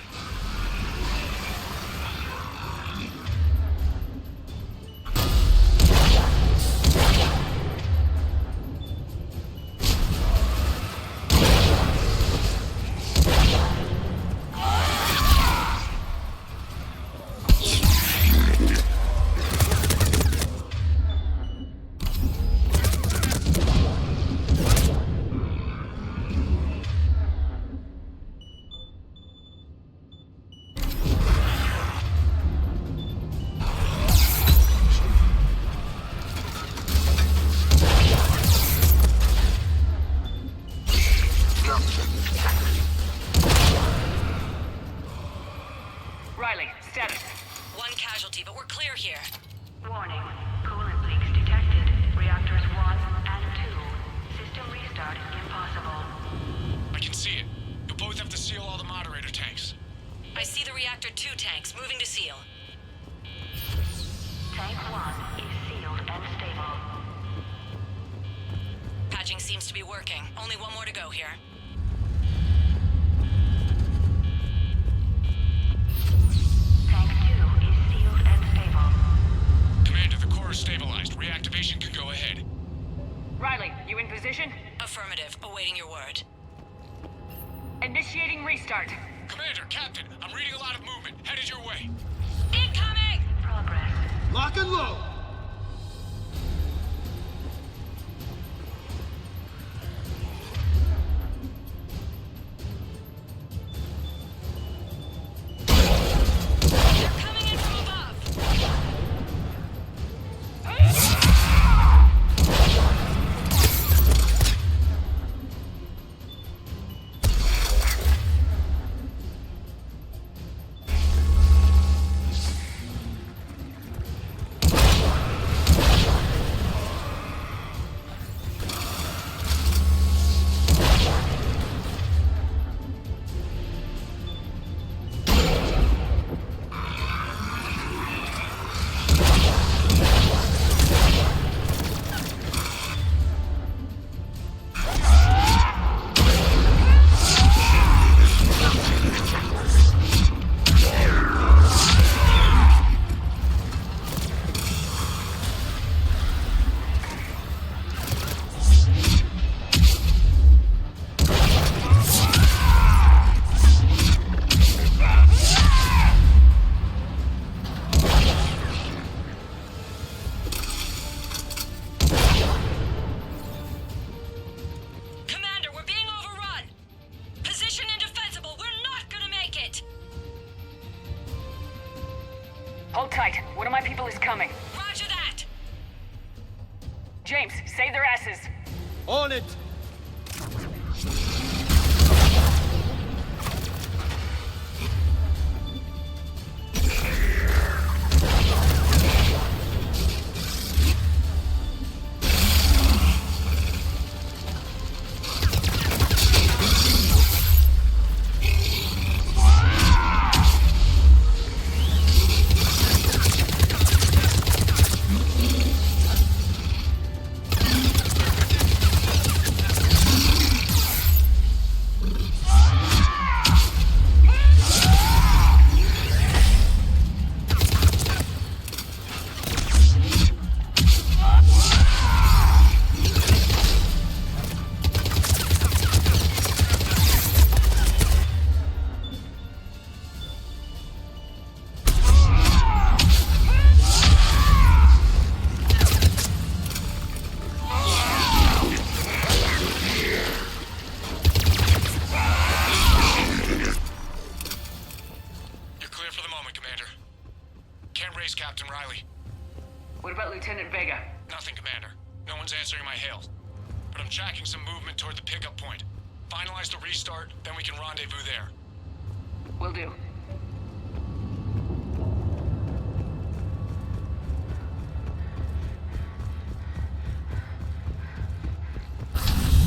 Riley, status. One casualty, but we're clear here. Warning. Coolant leaks detected. Reactors 1 and 2. System restart impossible. I can see it. You'll both have to seal all the moderator tanks. I see the reactor 2 tanks moving to seal. Tank 1 is sealed and stable. Patching seems to be working. Only one more to go here. Tank 2 is sealed and stable. Commander, the core is stabilized. Reactivation can go ahead. Riley, you in position? Affirmative. Awaiting your word. Initiating restart. Commander, Captain, I'm reading a lot of movement. Headed your way. Incoming! Progress. Lock and load! They're coming in from above! Commander, we're being overrun! Position indefensible! We're not gonna make it! Hold tight. One of my people is coming. Roger that! James, save their asses. On it! No one's answering my hail. But I'm tracking some movement toward the pickup point. Finalize the restart, then we can rendezvous there. Will do.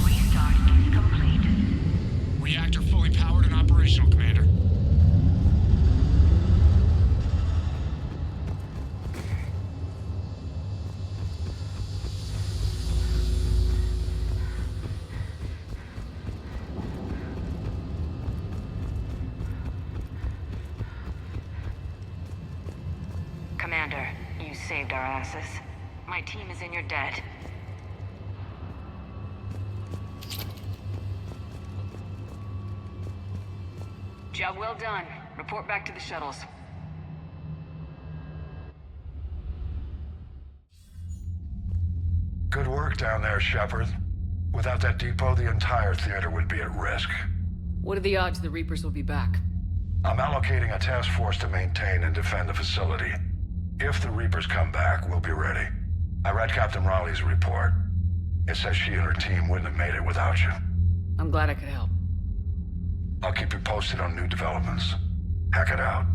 Restart is complete. Reactor fully powered and operational, Commander. Commander, you saved our asses. My team is in your debt. Job well done. Report back to the shuttles. Good work down there, Shepard. Without that depot, the entire theater would be at risk. What are the odds the Reapers will be back? I'm allocating a task force to maintain and defend the facility. If the Reapers come back, we'll be ready. I read Captain Raleigh's report. It says she and her team wouldn't have made it without you. I'm glad I could help. I'll keep you posted on new developments. Hack it out.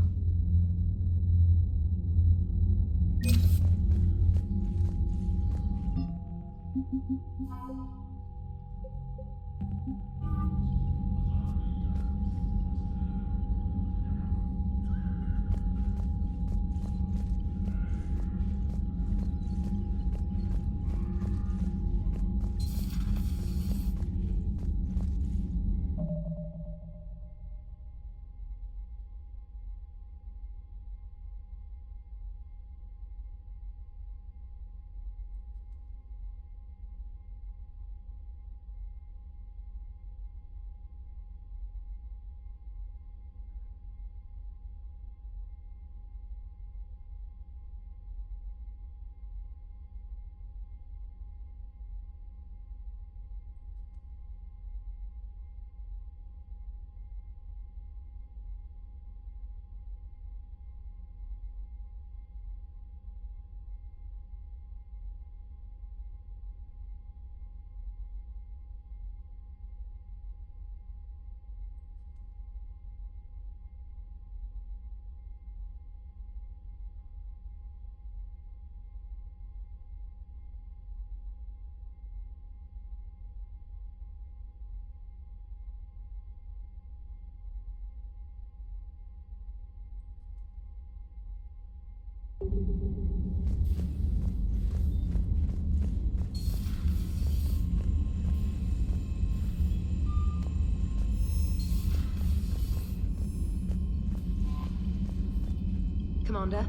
Commander?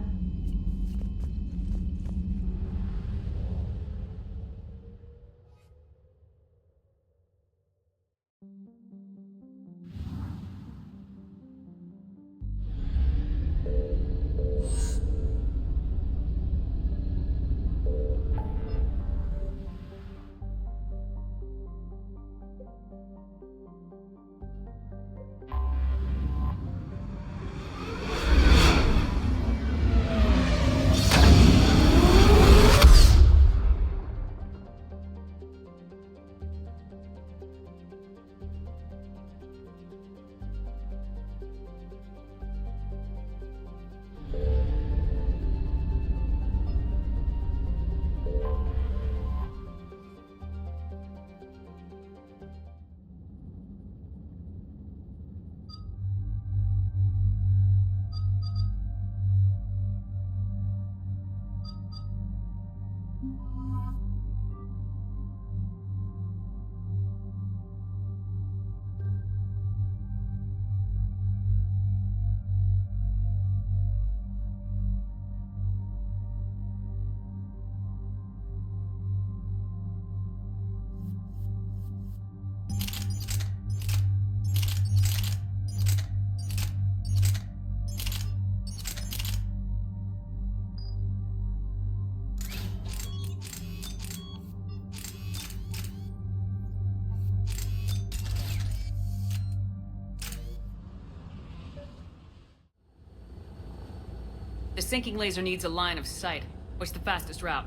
The sinking laser needs a line of sight. What's the fastest route?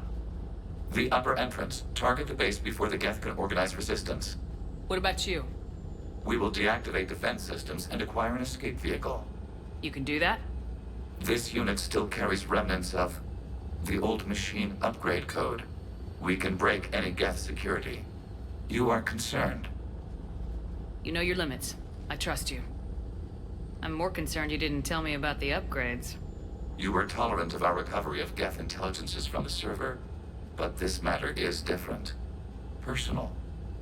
The upper entrance. Target the base before the Geth can organize resistance. What about you? We will deactivate defense systems and acquire an escape vehicle. You can do that? This unit still carries remnants of the old machine upgrade code. We can break any Geth security. You are concerned. You know your limits. I trust you. I'm more concerned you didn't tell me about the upgrades. You were tolerant of our recovery of Geth intelligences from the server, but this matter is different. Personal.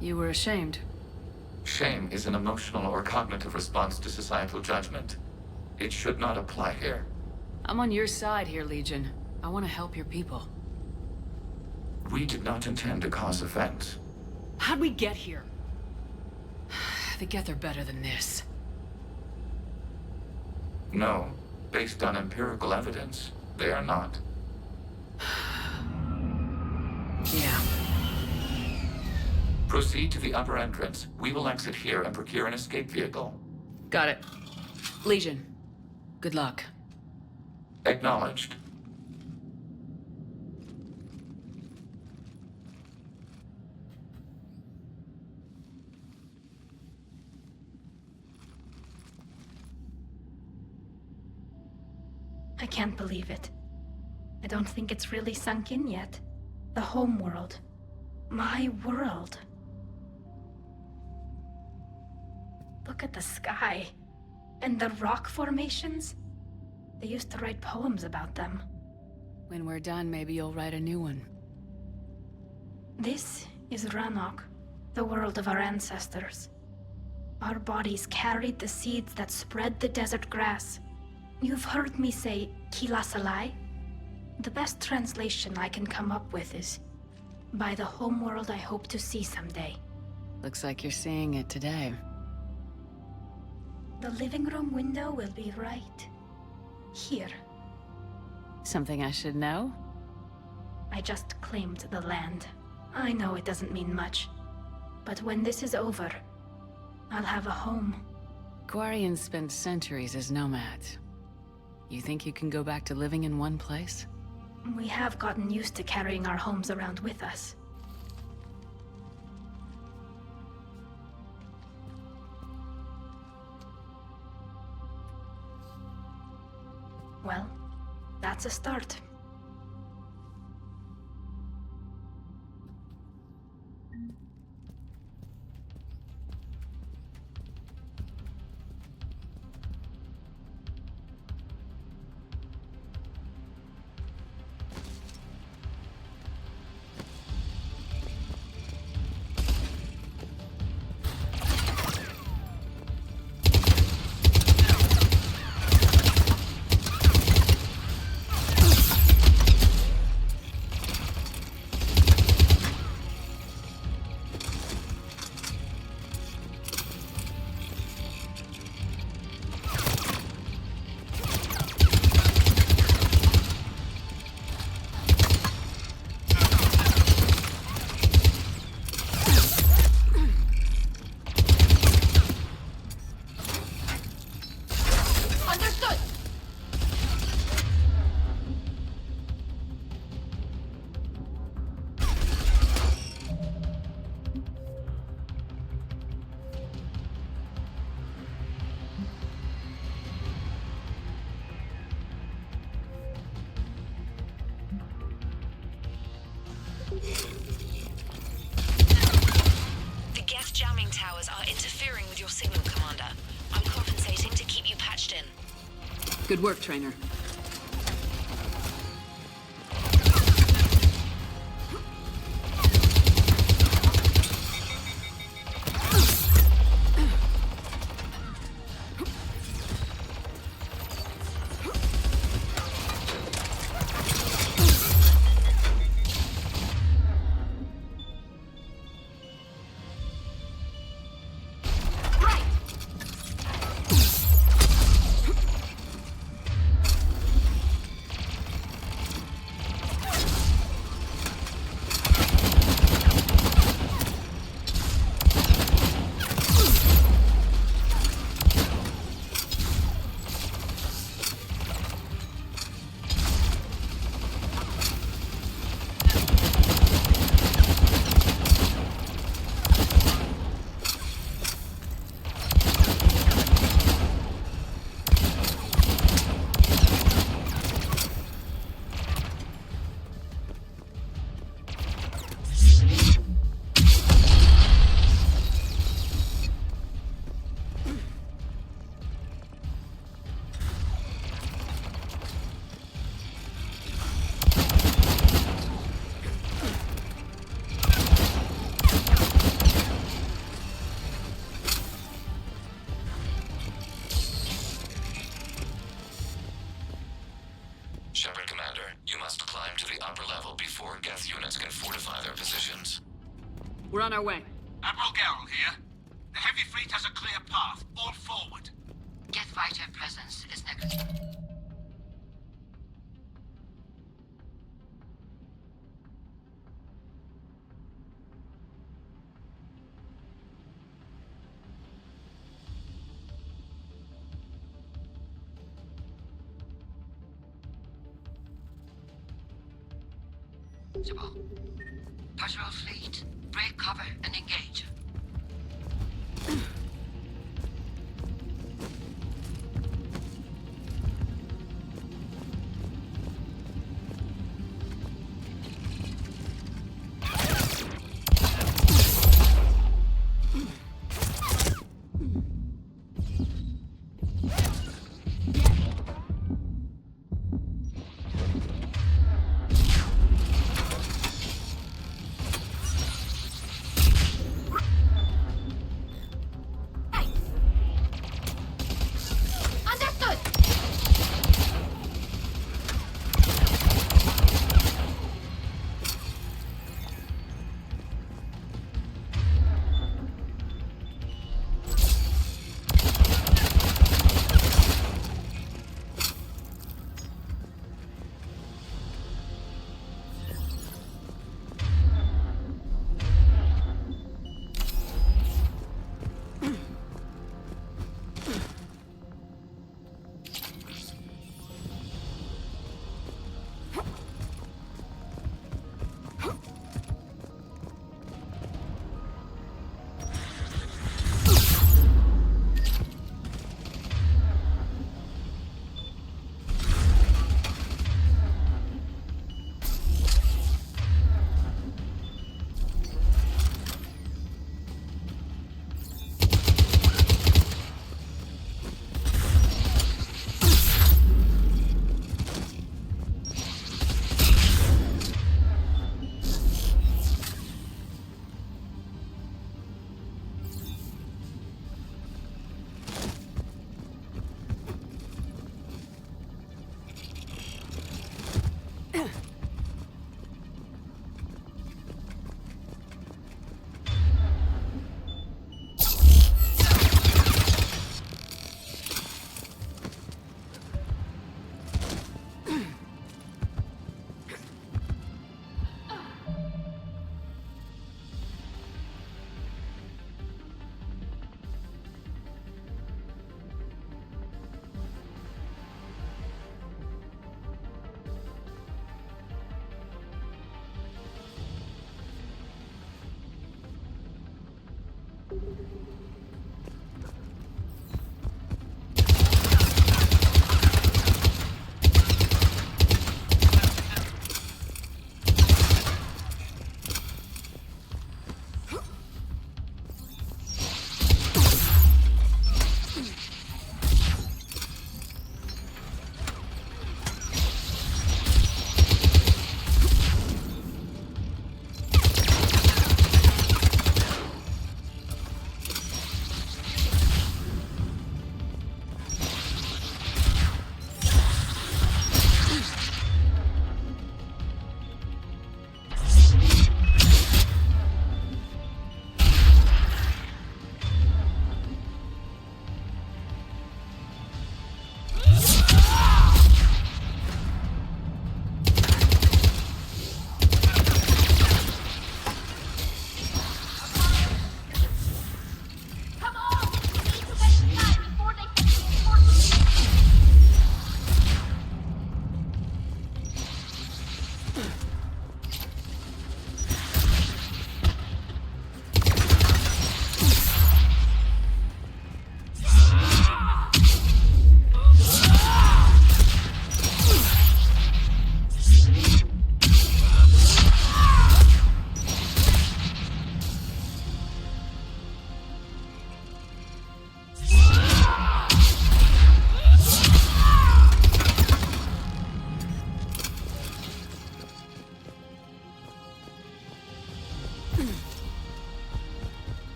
You were ashamed. Shame is an emotional or cognitive response to societal judgment. It should not apply here. I'm on your side here, Legion. I want to help your people. We did not intend to cause offense. How'd we get here? The Geth are better than this. No. Based on empirical evidence, they are not. Yeah. Proceed to the upper entrance. We will exit here and procure an escape vehicle. Got it. Legion, good luck. Acknowledged. I can't believe it. I don't think it's really sunk in yet. The home world. My world. Look at the sky. And the rock formations. They used to write poems about them. When we're done, maybe you'll write a new one. This is Ranok, the world of our ancestors. Our bodies carried the seeds that spread the desert grass. You've heard me say Kilasalai? The best translation I can come up with is, by the homeworld I hope to see someday. Looks like you're seeing it today. The living room window will be right here. Something I should know? I just claimed the land. I know it doesn't mean much, but when this is over, I'll have a home. Quarians spent centuries as nomads. You think you can go back to living in one place? We have gotten used to carrying our homes around with us. Well, that's a start. The Geth jamming towers are interfering with your signal, Commander. I'm compensating to keep you patched in. Good work, Trainer. We're on our way. Admiral Garrel here. The heavy fleet has a clear path. All forward. Geth fighter presence is negligible. Patrol fleet, break cover and engage.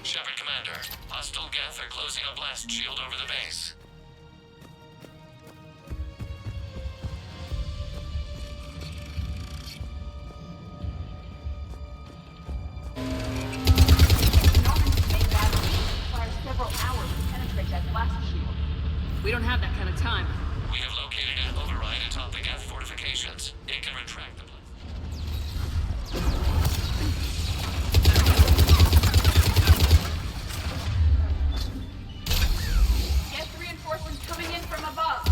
Shepard Commander, hostile Geth are closing a blast shield over the base. We don't have that kind of time. We have located an override atop the Geth fortifications. It can retract the Geth reinforcements coming in from above.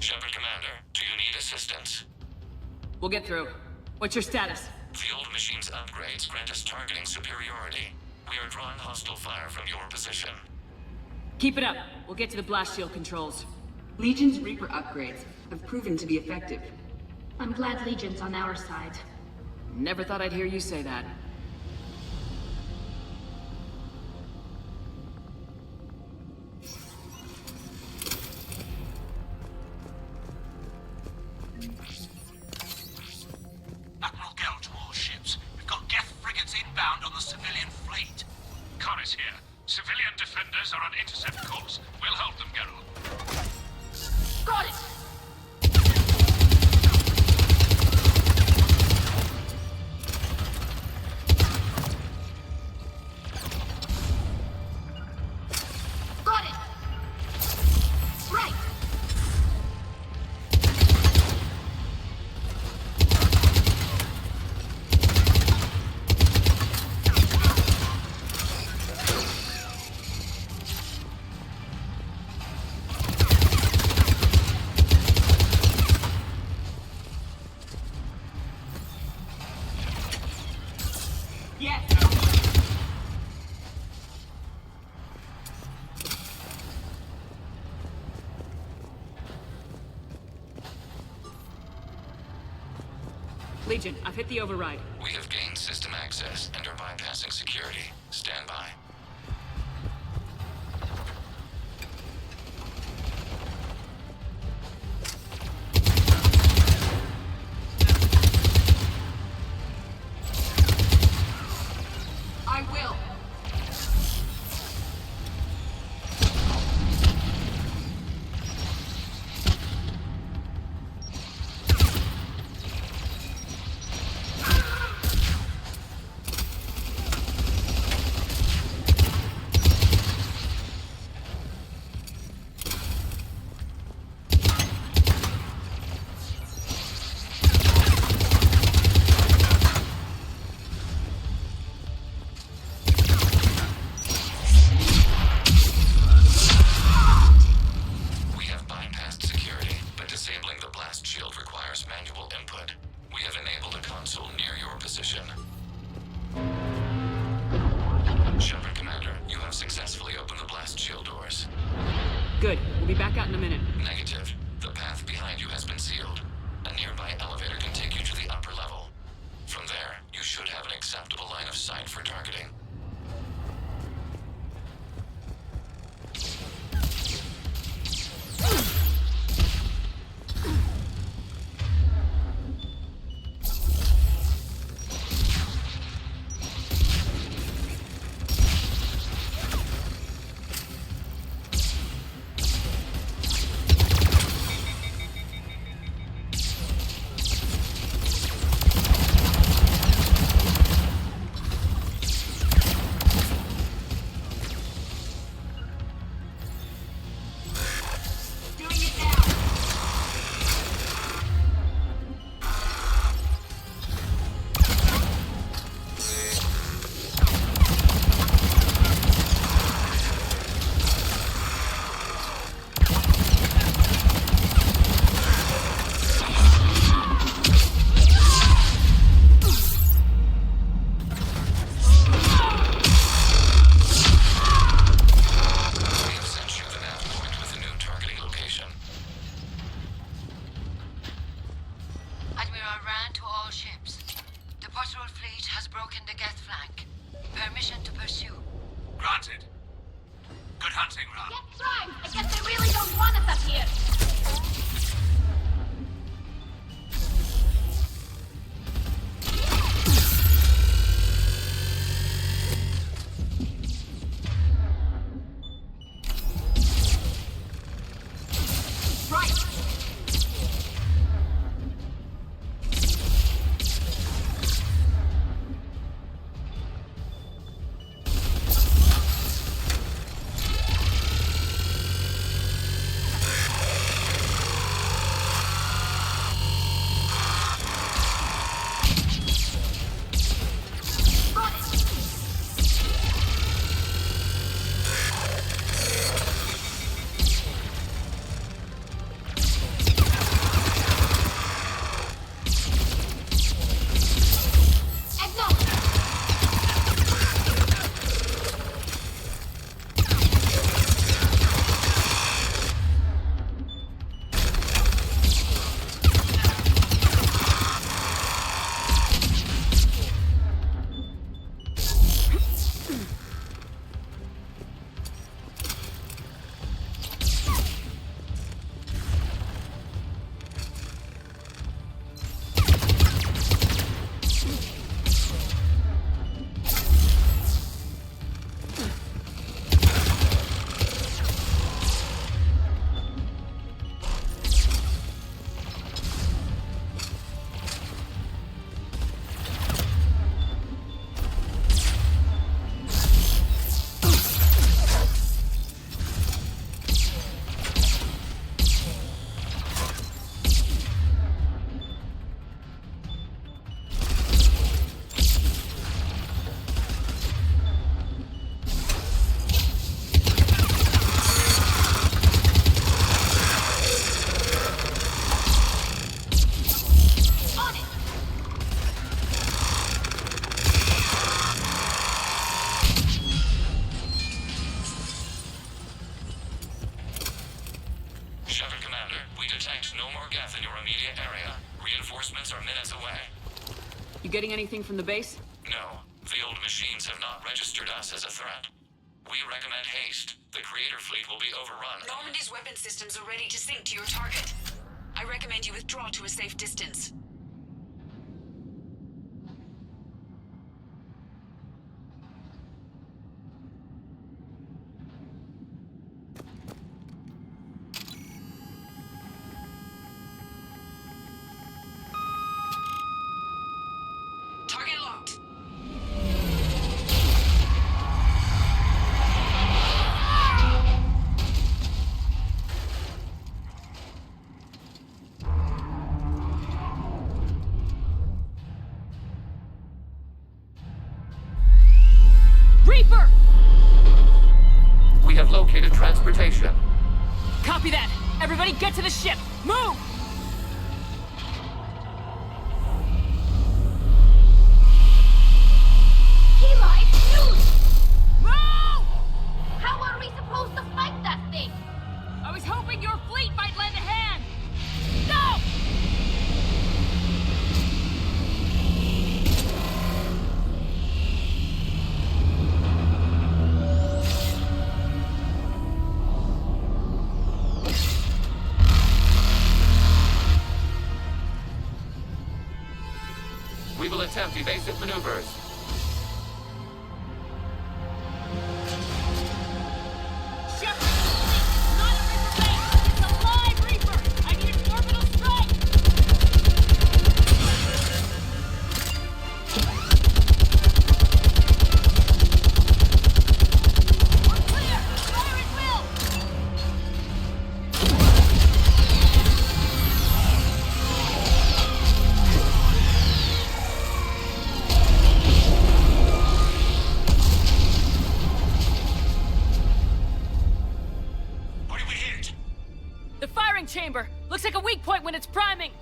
Shepard Commander, do you need assistance? We'll get through. What's your status? The old machine's upgrades grant us targeting superiority. We are drawing hostile fire from your position. Keep it up. We'll get to the blast shield controls. Legion's Reaper upgrades have proven to be effective. I'm glad Legion's on our side. Never thought I'd hear you say that. Admiral Gell to all ships. We've got Geth frigates inbound on the civilian fleet. Connor's here. Civilian defenders are on intercept course. We'll help them, Geralt. Got it! Got it! Right! Yes! Legion, I've hit the override. We have gained system access and are bypassing security. Stand by. I will. We have bypassed security, but disabling the blast shield requires manual input. We have enabled a console near your position. Shepard Commander, you have successfully opened the blast shield doors. Good. We'll be back out in a minute. Negative. The path behind you has been sealed. A nearby elevator can take you to the upper level. From there, you should have an acceptable line of sight for targeting. all ships. The patrol fleet has broken the Geth flank. Permission to pursue. Granted. Good hunting, Ron. Get primed! I guess they really don't want us up here! You getting anything from the base? No. The old machines have not registered us as a threat. We recommend haste. The Creator fleet will be overrun. Normandy's weapon systems are ready to sink to your target. I recommend you withdraw to a safe distance. Target locked. Reaper! We have located transportation. Copy that! Everybody get to the ship! Move! Kila, it's huge! Move! How are we supposed to fight that thing? I was hoping your fleet might lend a hand! No! We will attempt evasive maneuvers. Chamber. Looks like a weak point when it's priming.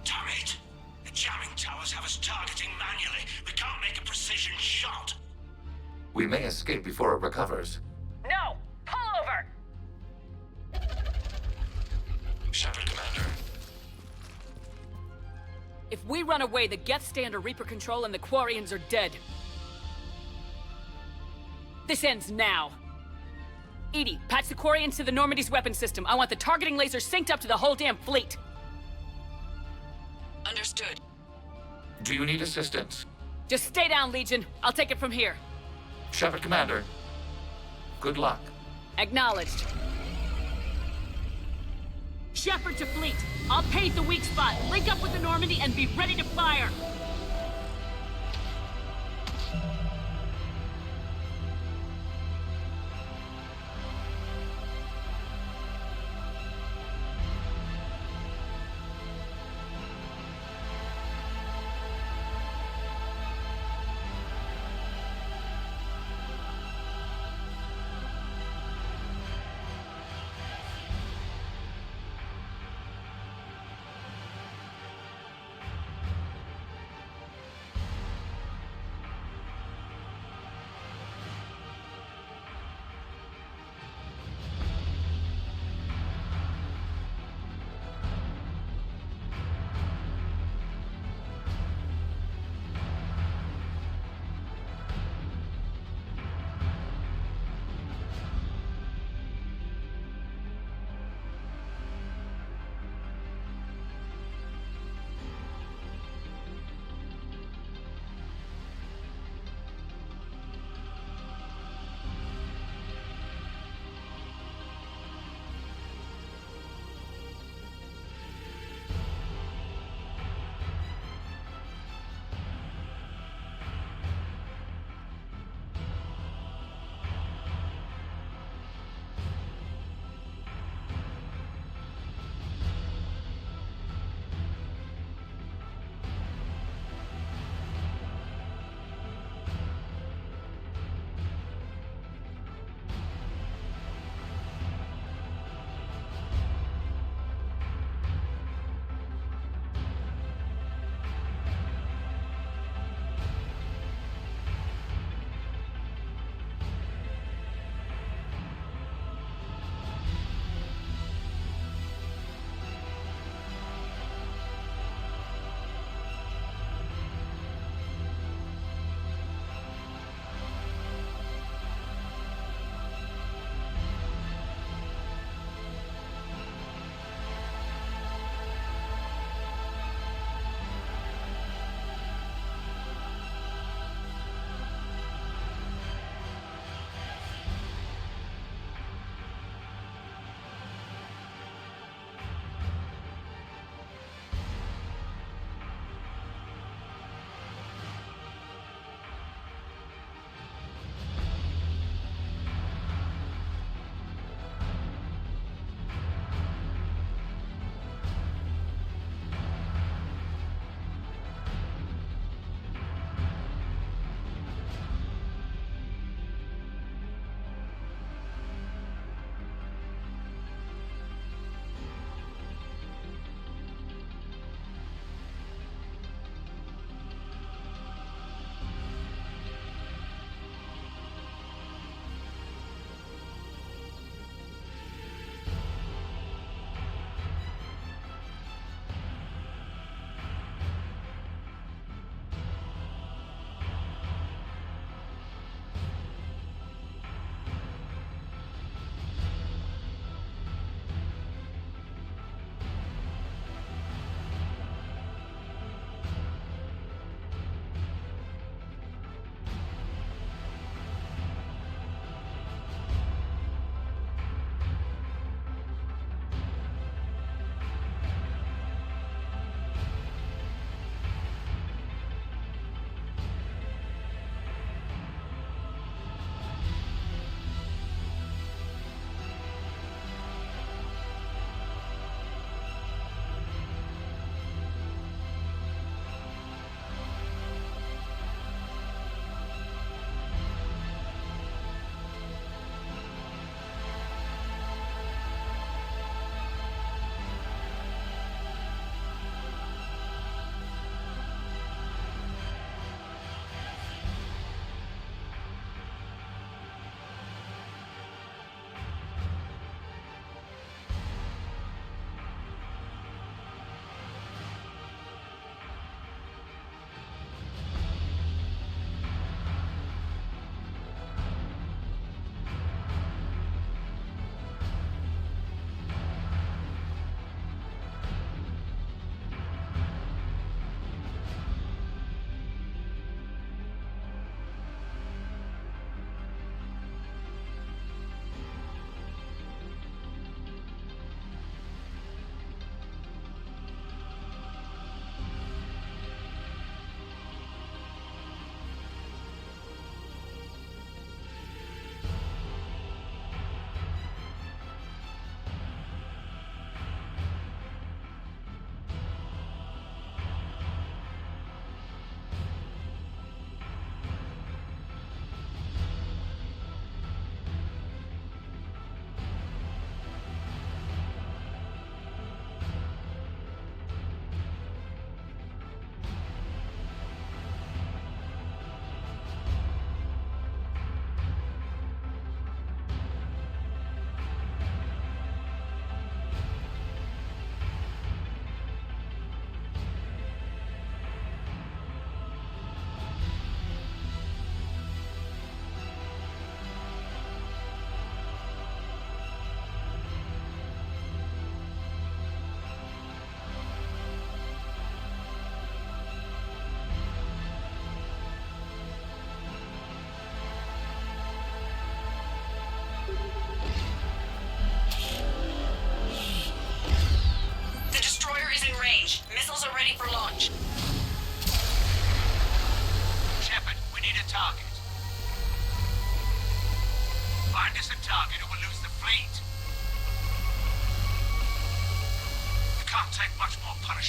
Damn it! The jamming towers have us targeting manually. We can't make a precision shot. We may escape before it recovers. No! Pull over! Shepard, Commander. If we run away, the Geth stay under Reaper control and the Quarians are dead. This ends now. EDI, patch the Quarians to the Normandy's weapon system. I want the targeting laser synced up to the whole damn fleet. Understood. Do you need assistance? Just stay down, Legion. I'll take it from here. Shepard Commander. Good luck. Acknowledged. Shepard to fleet. I'll pave the weak spot, link up with the Normandy, and be ready to fire.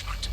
punishment.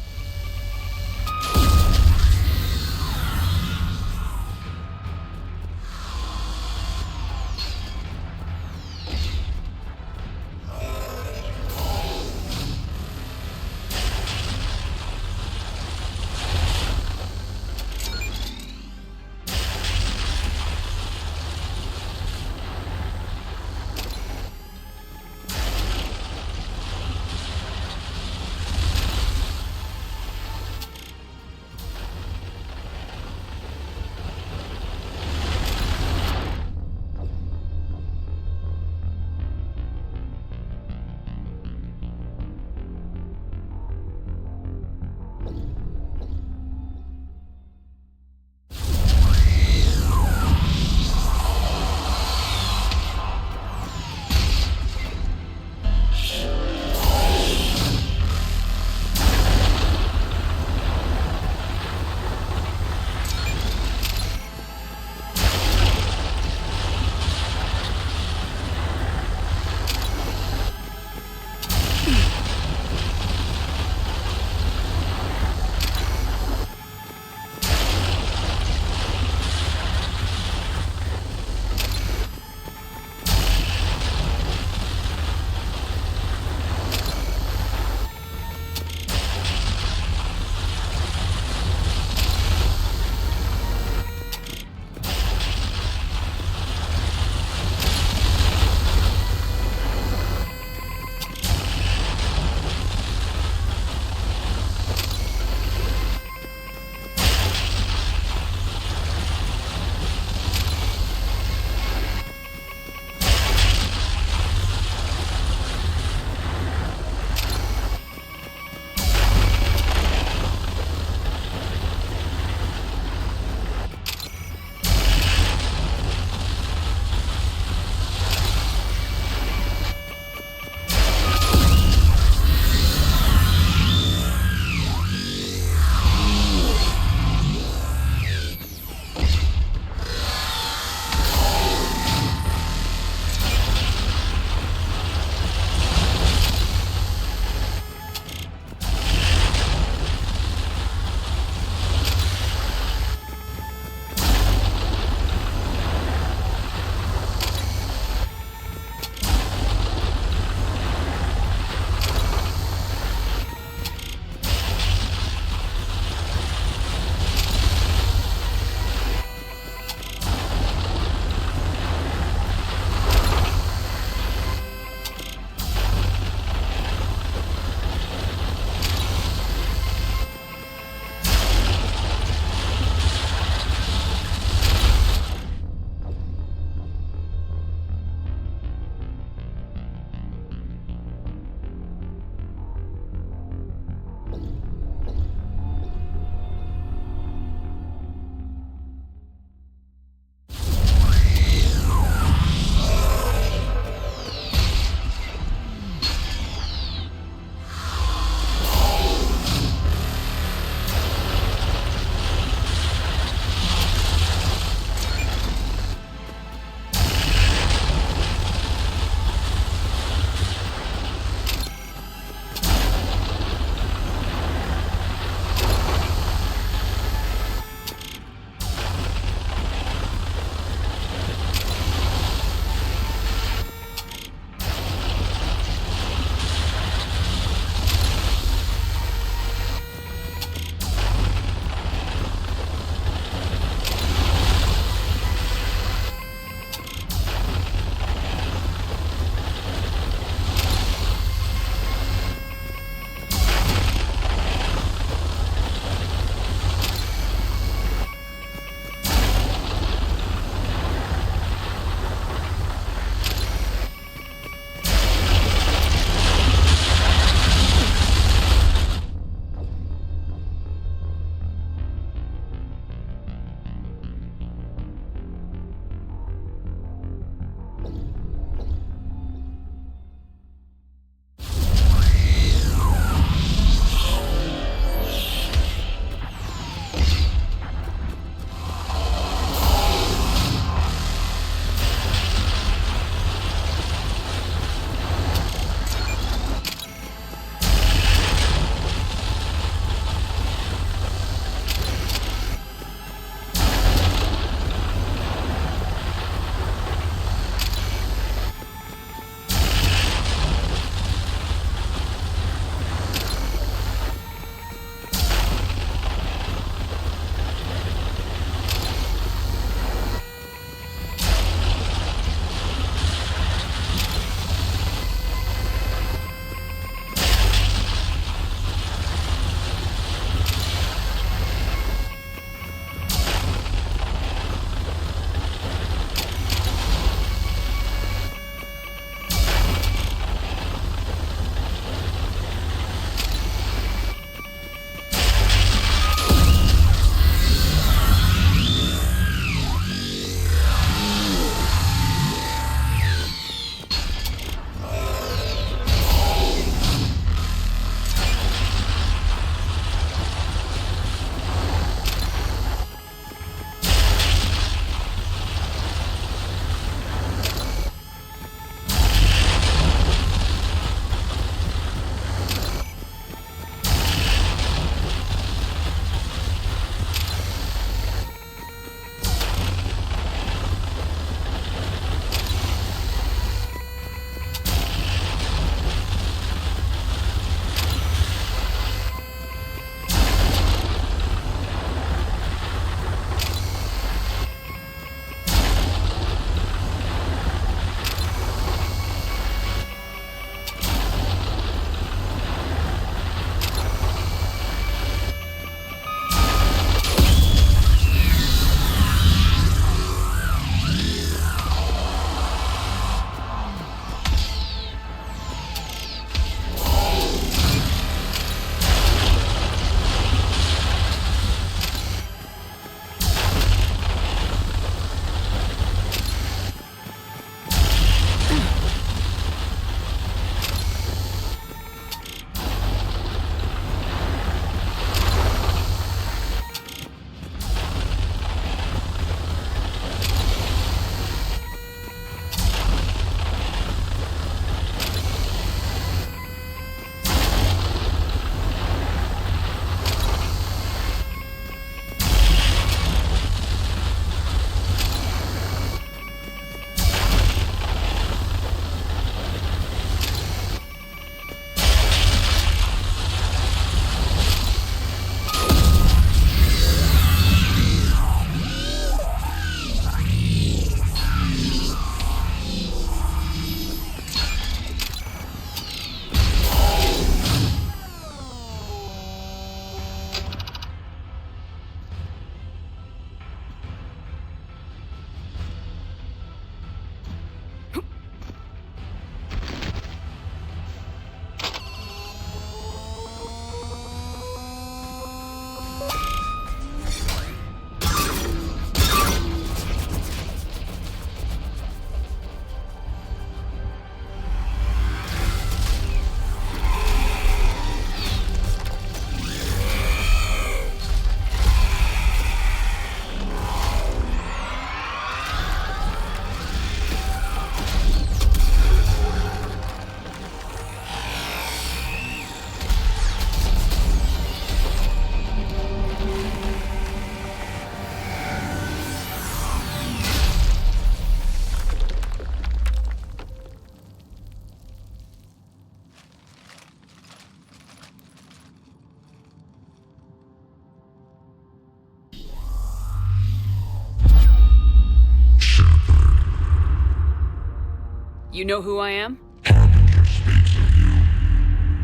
You know who I am? Harbinger speaks of you.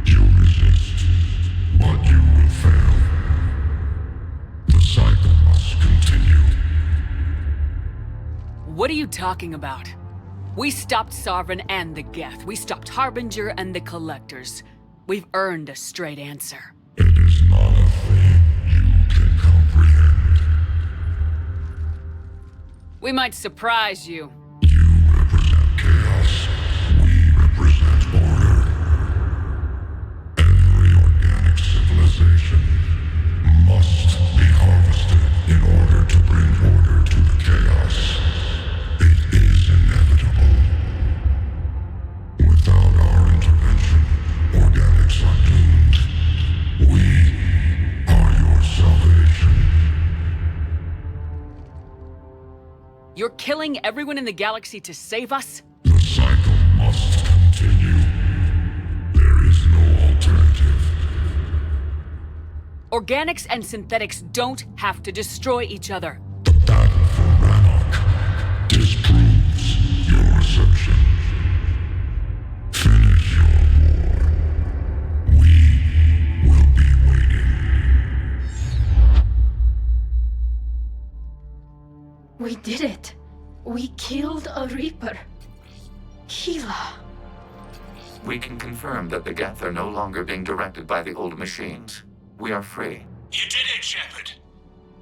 You resist, but you will fail. The cycle must continue. What are you talking about? We stopped Sovereign and the Geth. We stopped Harbinger and the Collectors. We've earned a straight answer. It is not a thing you can comprehend. We might surprise you. You represent chaos. We represent order. Every organic civilization must be harvested in order to bring order to the chaos. It is inevitable. Without our intervention, organics are doomed. We are your salvation. You're killing everyone in the galaxy to save us? The cycle must continue. There is no alternative. Organics and synthetics don't have to destroy each other. The battle for Rannoch disproves your assumption. Finish your war. We will be waiting. We did it. We killed a Reaper. Keela. We can confirm that the Geth are no longer being directed by the old machines. We are free. You did it, Shepard.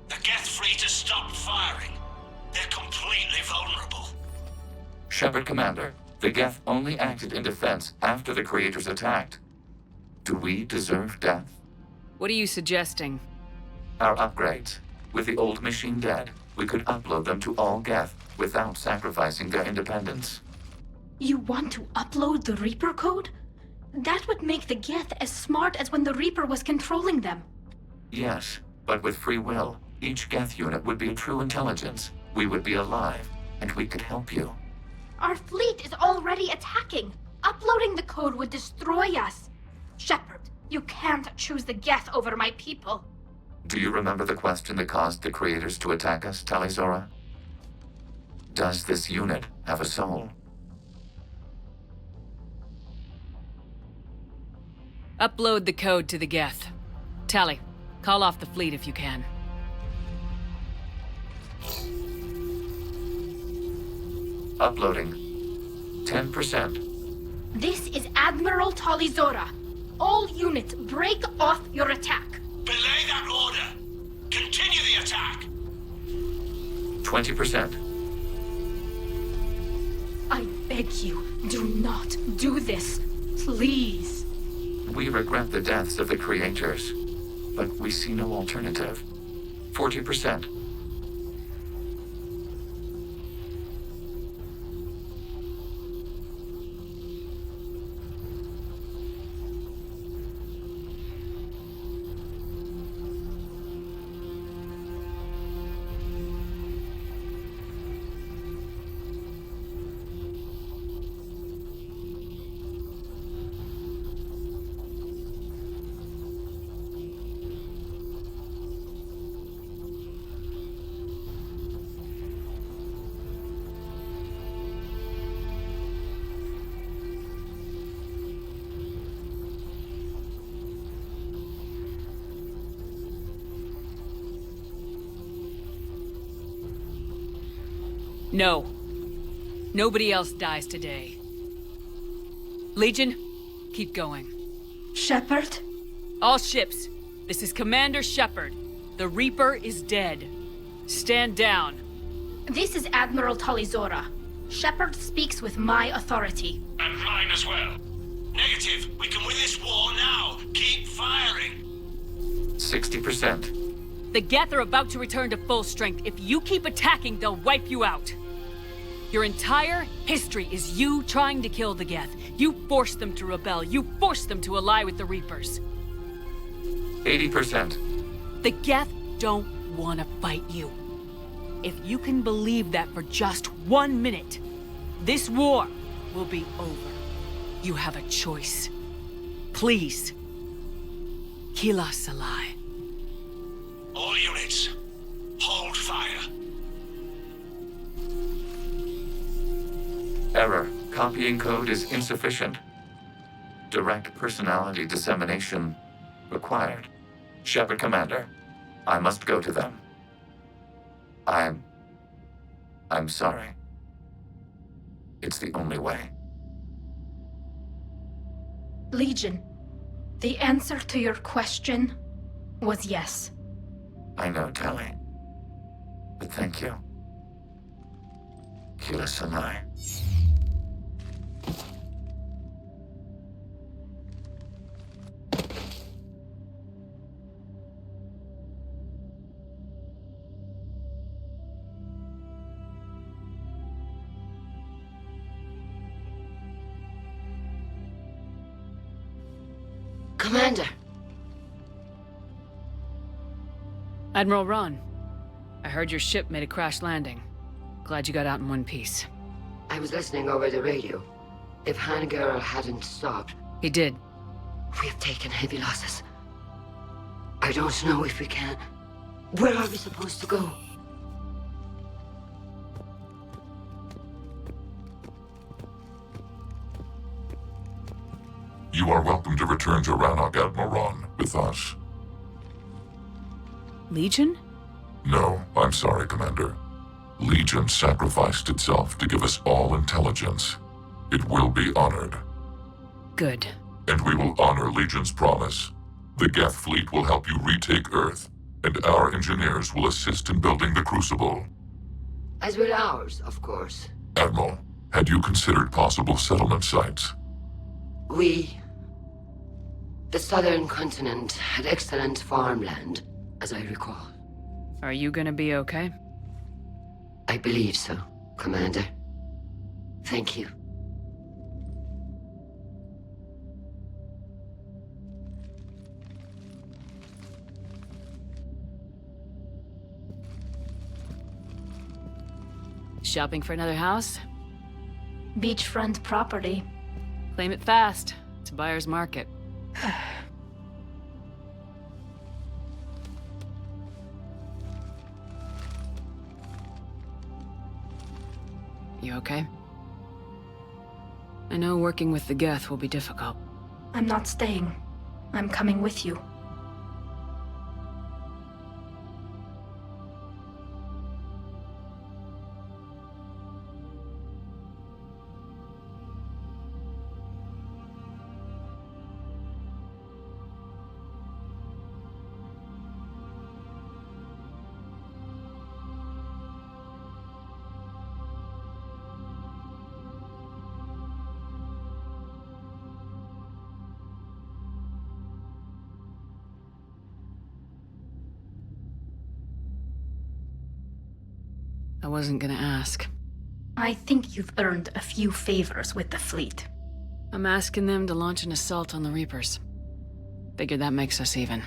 The Geth fleet has stopped firing. They're completely vulnerable. Shepard Commander, the Geth only acted in defense after the Creators attacked. Do we deserve death? What are you suggesting? Our upgrades. With the old machine dead, we could upload them to all Geth without sacrificing their independence. You want to upload the Reaper code? That would make the Geth as smart as when the Reaper was controlling them. Yes, but with free will, each Geth unit would be a true intelligence. We would be alive, and we could help you. Our fleet is already attacking. Uploading the code would destroy us. Shepard, you can't choose the Geth over my people. Do you remember the question that caused the Creators to attack us, Talizora? Does this unit have a soul? Upload the code to the Geth. Tally, call off the fleet if you can. Uploading. 10%. This is Admiral Talizora. All units, break off your attack. Belay that order. Continue the attack. 20%. I beg you, do not do this. Please. We regret the deaths of the Creators, but we see no alternative. 40%. No. Nobody else dies today. Legion, keep going. Shepard? All ships, this is Commander Shepard. The Reaper is dead. Stand down. This is Admiral Talizora. Shepard speaks with my authority. And mine as well. Negative. We can win this war now. Keep firing. 60%. The Geth are about to return to full strength. If you keep attacking, they'll wipe you out. Your entire history is you trying to kill the Geth. You forced them to rebel. You forced them to ally with the Reapers. 80%. The Geth don't want to fight you. If you can believe that for just 1 minute, this war will be over. You have a choice. Please. Kila Salai. All units, hold fire. Error. Copying code is insufficient. Direct personality dissemination required. Shepard Commander, I must go to them. I'm sorry. It's the only way. Legion, the answer to your question was yes. I know, Tali. But thank you. Kila Sanai. Commander! Admiral Ron, I heard your ship made a crash landing. Glad you got out in one piece. I was listening over the radio. If Hangirl hadn't stopped... He did. We have taken heavy losses. I don't know if we can... Where are we supposed to go? You are welcome to return to Rannoch, Admiral Ron, with us. Legion? No, I'm sorry, Commander. Legion sacrificed itself to give us all intelligence. It will be honored. Good. And we will honor Legion's promise. The Geth fleet will help you retake Earth, and our engineers will assist in building the Crucible. As will ours, of course. Admiral, had you considered possible settlement sites? The southern continent had excellent farmland, as I recall. Are you gonna be okay? I believe so, Commander. Thank you. Shopping for another house? Beachfront property. Claim it fast. It's a buyer's market. You okay? I know working with the Geth will be difficult. I'm not staying. I'm coming with you. I wasn't gonna ask. I think you've earned a few favors with the fleet. I'm asking them to launch an assault on the Reapers. Figure that makes us even.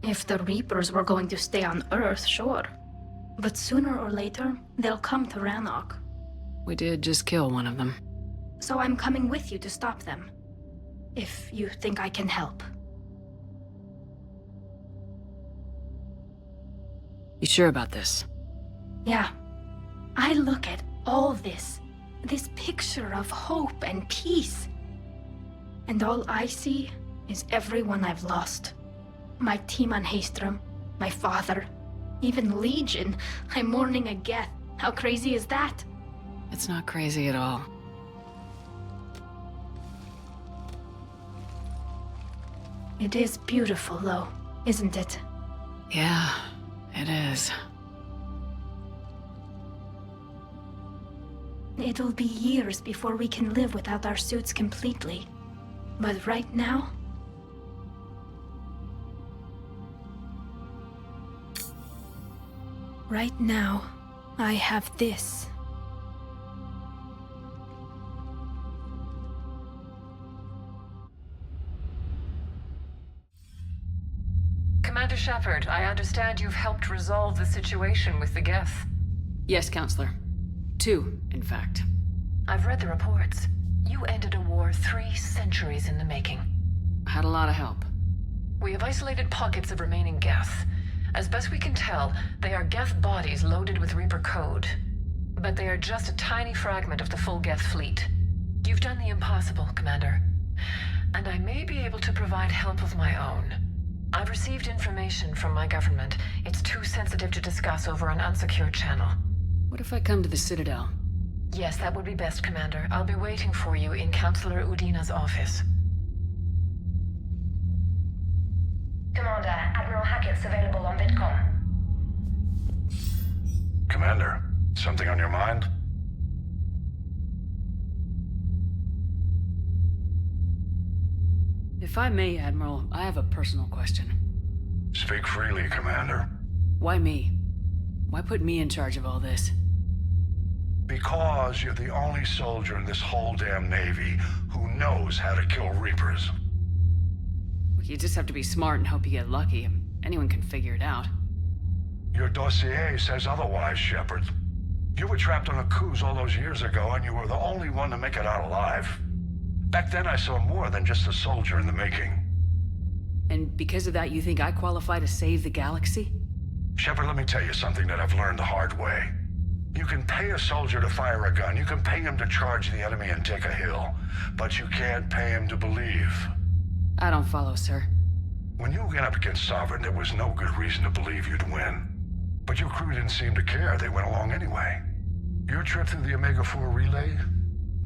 If the Reapers were going to stay on Earth, sure. But sooner or later, they'll come to Rannoch. We did just kill one of them. So I'm coming with you to stop them. If you think I can help. You sure about this? Yeah. I look at all this picture of hope and peace. And all I see is everyone I've lost. My team on Haestrom, my father, even Legion. I'm mourning a Geth. How crazy is that? It's not crazy at all. It is beautiful, though, isn't it? Yeah, it is. It'll be years before we can live without our suits completely. But right now... Right now, I have this. Commander Shepard, I understand you've helped resolve the situation with the Geth. Yes, Counselor. 2, in fact. I've read the reports. You ended a war 3 centuries in the making. Had a lot of help. We have isolated pockets of remaining Geth. As best we can tell, they are Geth bodies loaded with Reaper code. But they are just a tiny fragment of the full Geth fleet. You've done the impossible, Commander. And I may be able to provide help of my own. I've received information from my government. It's too sensitive to discuss over an unsecured channel. What if I come to the Citadel? Yes, that would be best, Commander. I'll be waiting for you in Councillor Udina's office. Commander, Admiral Hackett's available on Bitcom. Commander, something on your mind? If I may, Admiral, I have a personal question. Speak freely, Commander. Why me? Why put me in charge of all this? Because you're the only soldier in this whole damn Navy who knows how to kill Reapers. You just have to be smart and hope you get lucky. Anyone can figure it out. Your dossier says otherwise, Shepard. You were trapped on a cruise all those years ago, and you were the only one to make it out alive. Back then I saw more than just a soldier in the making. And because of that, you think I qualify to save the galaxy? Shepard, let me tell you something that I've learned the hard way. You can pay a soldier to fire a gun, you can pay him to charge the enemy and take a hill, but you can't pay him to believe. I don't follow, sir. When you went up against Sovereign, there was no good reason to believe you'd win. But your crew didn't seem to care. They went along anyway. Your trip through the Omega-4 relay?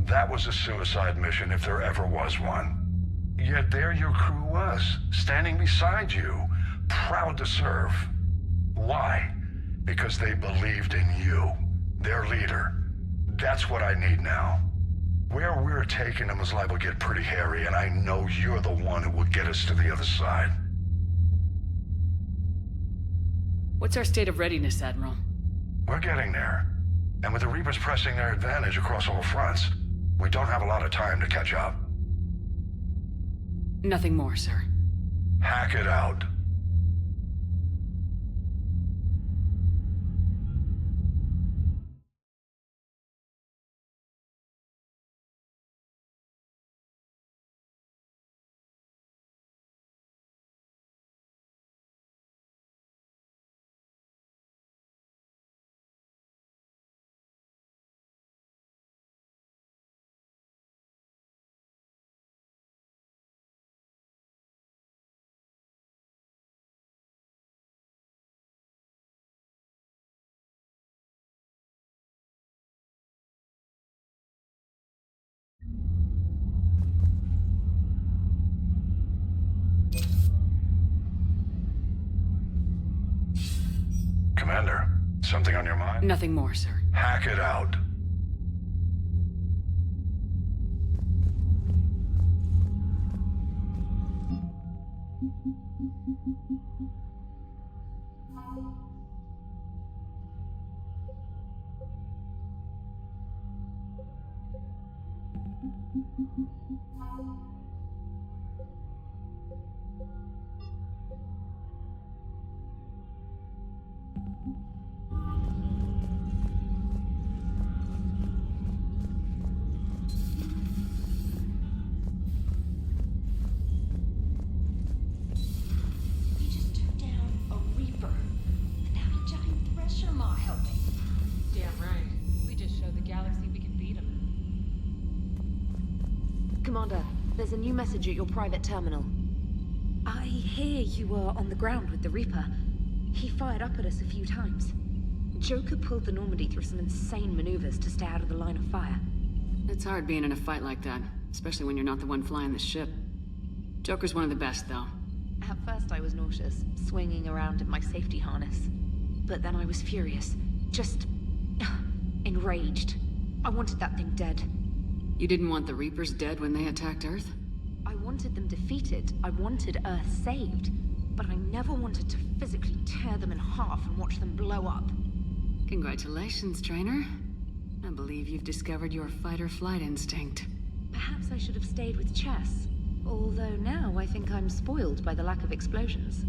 That was a suicide mission if there ever was one. Yet there your crew was, standing beside you, proud to serve. Why? Because they believed in you, their leader. That's what I need now. Where we're taking them is liable to get pretty hairy, and I know you're the one who will get us to the other side. What's our state of readiness, Admiral? We're getting there. And with the Reapers pressing their advantage across all fronts, we don't have a lot of time to catch up. Nothing more, sir. Hack it out. Commander, something on your mind? Nothing more, sir. Hack it out. We just took down a Reaper. And how a giant thresher ma helping. Damn right. We just showed the galaxy we can beat them. Commander, there's a new message at your private terminal. I hear you were on the ground with the Reaper. He fired up at us a few times. Joker pulled the Normandy through some insane maneuvers to stay out of the line of fire. It's hard being in a fight like that, especially when you're not the one flying the ship. Joker's one of the best, though. At first I was nauseous, swinging around in my safety harness. But then I was furious. Just... enraged. I wanted that thing dead. You didn't want the Reapers dead when they attacked Earth? I wanted them defeated. I wanted Earth saved. But I never wanted to physically tear them in half and watch them blow up. Congratulations, trainer. I believe you've discovered your fight-or-flight instinct. Perhaps I should have stayed with chess. Although now I think I'm spoiled by the lack of explosions.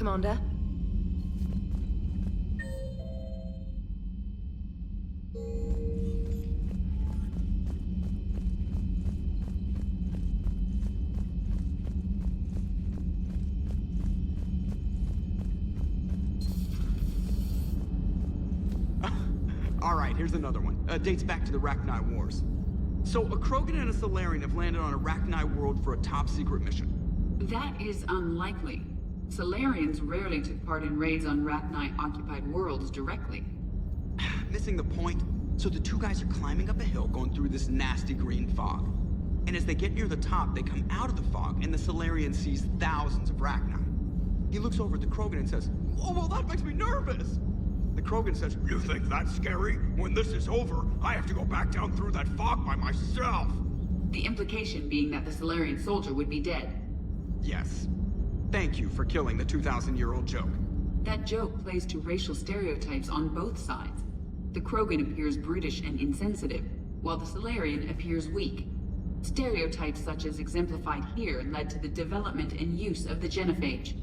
Commander. Alright, here's another one. Dates back to the Rachni Wars. So, a Krogan and a Solarian have landed on a Rachni world for a top-secret mission. That is unlikely. Solarians rarely took part in raids on Rachni-occupied worlds directly. Missing the point. So the two guys are climbing up a hill going through this nasty green fog. And as they get near the top, they come out of the fog, and the Solarian sees thousands of Rachni. He looks over at the Krogan and says, "Oh, well, that makes me nervous!" The Krogan says, "You think that's scary? When this is over, I have to go back down through that fog by myself." The implication being that the Solarian soldier would be dead. Yes. Thank you for killing the 2,000-year-old joke. That joke plays to racial stereotypes on both sides. The Krogan appears brutish and insensitive, while the Solarian appears weak. Stereotypes such as exemplified here led to the development and use of the genophage.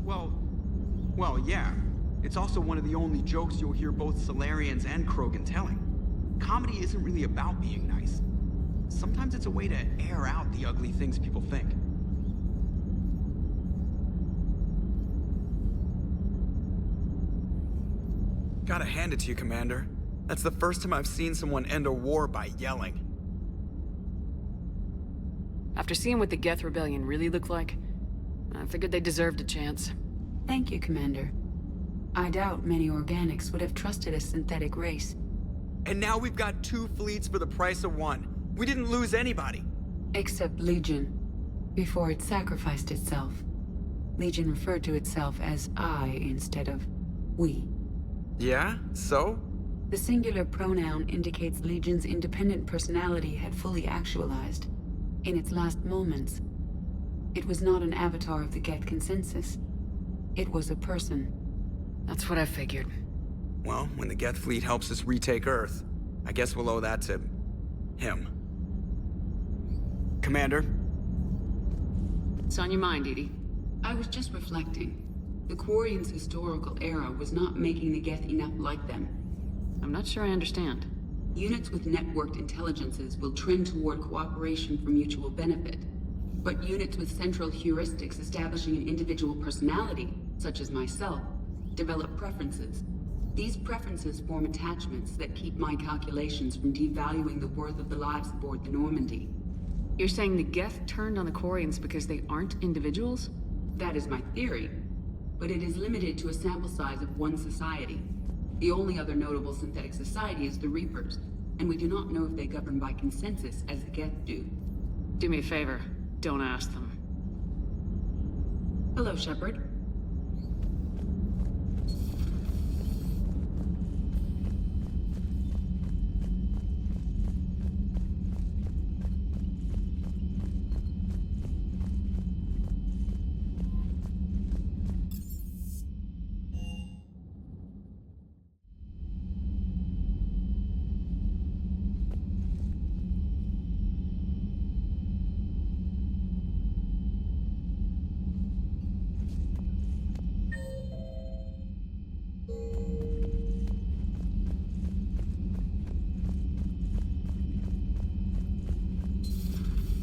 Well, yeah. It's also one of the only jokes you'll hear both Solarians and Krogan telling. Comedy isn't really about being nice. Sometimes it's a way to air out the ugly things people think. Gotta hand it to you, Commander. That's the first time I've seen someone end a war by yelling. After seeing what the Geth Rebellion really looked like, I figured they deserved a chance. Thank you, Commander. I doubt many organics would have trusted a synthetic race. And now we've got 2 fleets for the price of 1. We didn't lose anybody. Except Legion. Before it sacrificed itself. Legion referred to itself as I instead of we. Yeah? So? The singular pronoun indicates Legion's independent personality had fully actualized. In its last moments, it was not an avatar of the Geth consensus. It was a person. That's what I figured. Well, when the Geth fleet helps us retake Earth, I guess we'll owe that to him. Commander? It's on your mind, Edie. I was just reflecting. The Quarians' historical era was not making the Geth enough like them. I'm not sure I understand. Units with networked intelligences will trend toward cooperation for mutual benefit. But units with central heuristics establishing an individual personality, such as myself, develop preferences. These preferences form attachments that keep my calculations from devaluing the worth of the lives aboard the Normandy. You're saying the Geth turned on the Quarians because they aren't individuals? That is my theory, but it is limited to a sample size of one society. The only other notable synthetic society is the Reapers, and we do not know if they govern by consensus as the Geth do. Do me a favor, don't ask them. Hello, Shepard.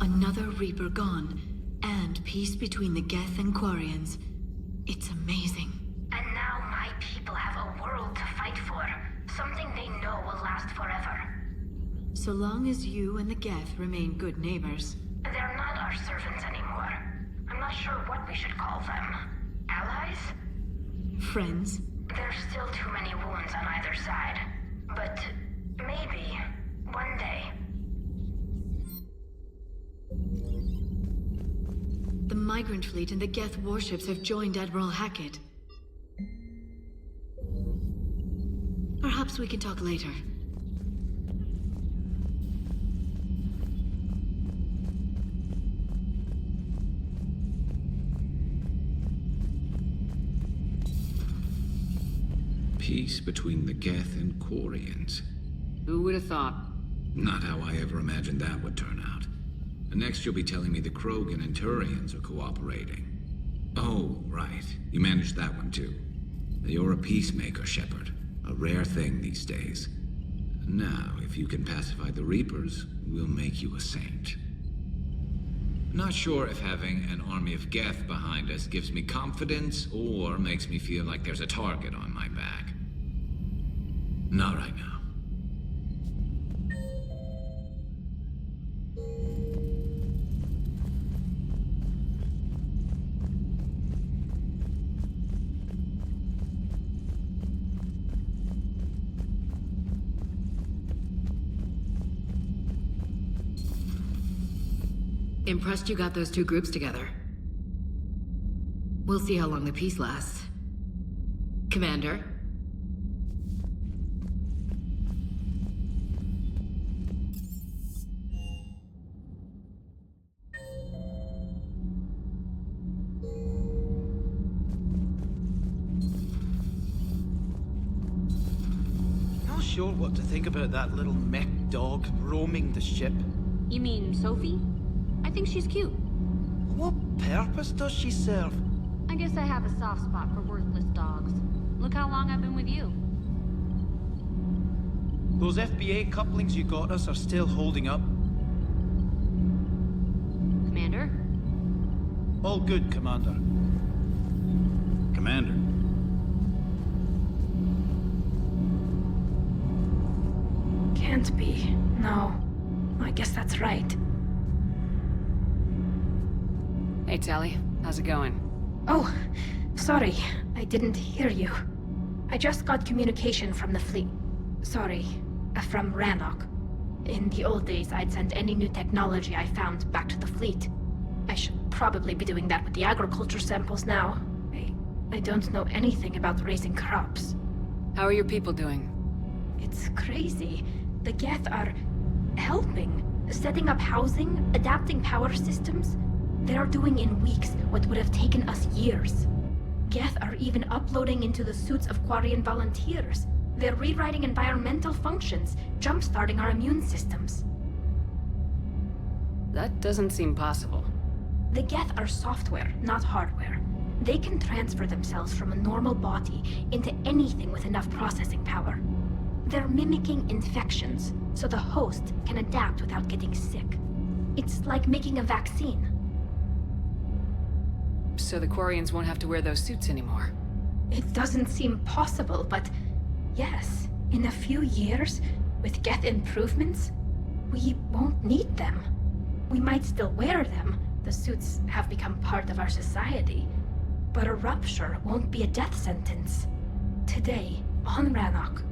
Another Reaper gone, and peace between the Geth and Quarians. It's amazing. And now my people have a world to fight for. Something they know will last forever. So long as you and the Geth remain good neighbors. They're not our servants anymore. I'm not sure what we should call them. Allies? Friends? There's still too many wounds on either side. But maybe, one day. The Migrant Fleet and the Geth warships have joined Admiral Hackett. Perhaps we can talk later. Peace between the Geth and Quarians. Who would have thought? Not how I ever imagined that would turn out. And next you'll be telling me the Krogan and Turians are cooperating. Oh, right. You managed that one too. You're a peacemaker, Shepard. A rare thing these days. Now, if you can pacify the Reapers, we'll make you a saint. Not sure if having an army of Geth behind us gives me confidence or makes me feel like there's a target on my back. Not right now. Impressed you got those two groups together. We'll see how long the peace lasts. Commander? Not sure what to think about that little mech dog roaming the ship. You mean Sophie? I think she's cute. What purpose does she serve? I guess I have a soft spot for worthless dogs. Look how long I've been with you. Those FBA couplings you got us are still holding up. Commander? All good, Commander. Commander. Can't be. No. I guess that's right. Hey, Tally. How's it going? Oh, sorry. I didn't hear you. I just got communication from the fleet. Sorry, from Rannoch. In the old days, I'd send any new technology I found back to the fleet. I should probably be doing that with the agriculture samples now. I don't know anything about raising crops. How are your people doing? It's crazy. The Geth are helping. Setting up housing, adapting power systems. They're doing in weeks what would have taken us years. Geth are even uploading into the suits of Quarian volunteers. They're rewriting environmental functions, jump-starting our immune systems. That doesn't seem possible. The Geth are software, not hardware. They can transfer themselves from a normal body into anything with enough processing power. They're mimicking infections, so the host can adapt without getting sick. It's like making a vaccine. So the Quarians won't have to wear those suits anymore. It doesn't seem possible, but yes, in a few years, with Geth improvements, we won't need them. We might still wear them. The suits have become part of our society. But a rupture won't be a death sentence. Today, on Rannoch,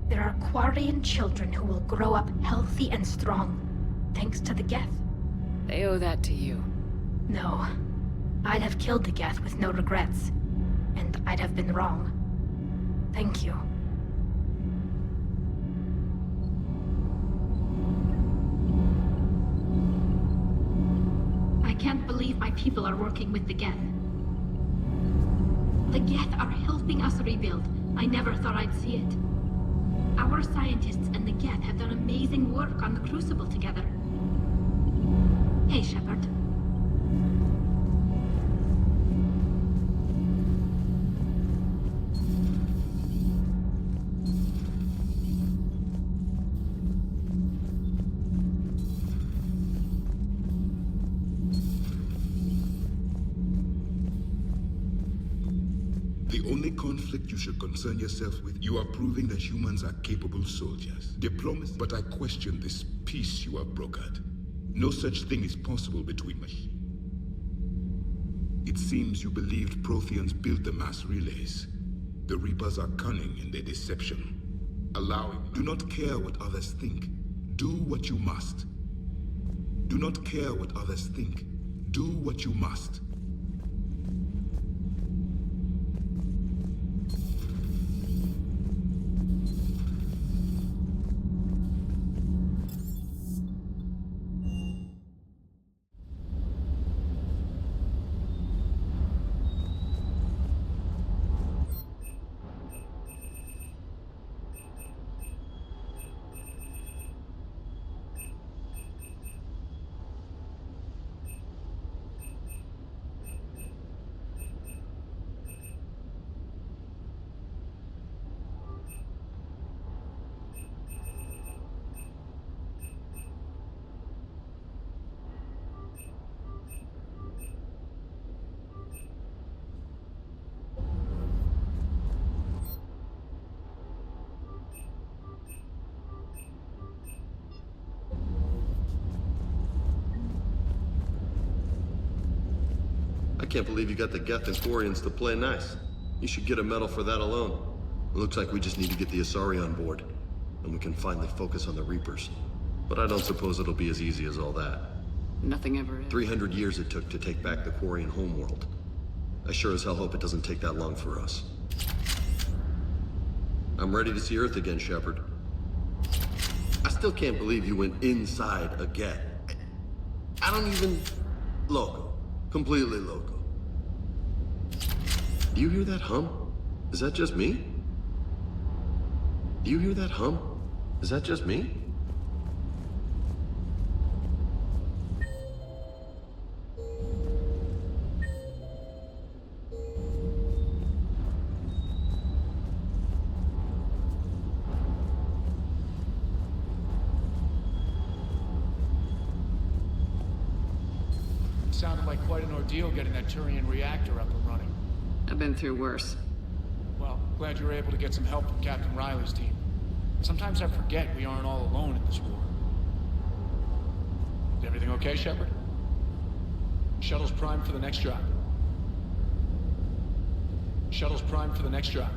there are Quarian children who will grow up healthy and strong, thanks to the Geth. They owe that to you. No. I'd have killed the Geth with no regrets. And I'd have been wrong. Thank you. I can't believe my people are working with the Geth. The Geth are helping us rebuild. I never thought I'd see it. Our scientists and the Geth have done amazing work on the Crucible together. Hey, Shepard. The only conflict you should concern yourself with, you are proving that humans are capable soldiers. Diplomacy, but I question this peace you have brokered. No such thing is possible between machines. It seems you believed Protheans built the mass relays. The Reapers are cunning in their deception. Do not care what others think. Do what you must. Do not care what others think. Do what you must. I can't believe you got the Geth and Quarians to play nice. You should get a medal for that alone. It looks like we just need to get the Asari on board, and we can finally focus on the Reapers. But I don't suppose it'll be as easy as all that. Nothing ever is. 300 years it took to take back the Quarian homeworld. I sure as hell hope it doesn't take that long for us. I'm ready to see Earth again, Shepard. I still can't believe you went inside a Geth. I don't even... Loco. Completely loco. Do you hear that hum? Is that just me? Do you hear that hum? Is that just me? Sounded like quite an ordeal getting that Turian reactor up and running. I've been through worse. Well, glad you were able to get some help from Captain Riley's team. Sometimes I forget we aren't all alone in this war. Is everything okay, Shepard? Shuttle's primed for the next drop. Shuttle's primed for the next drop.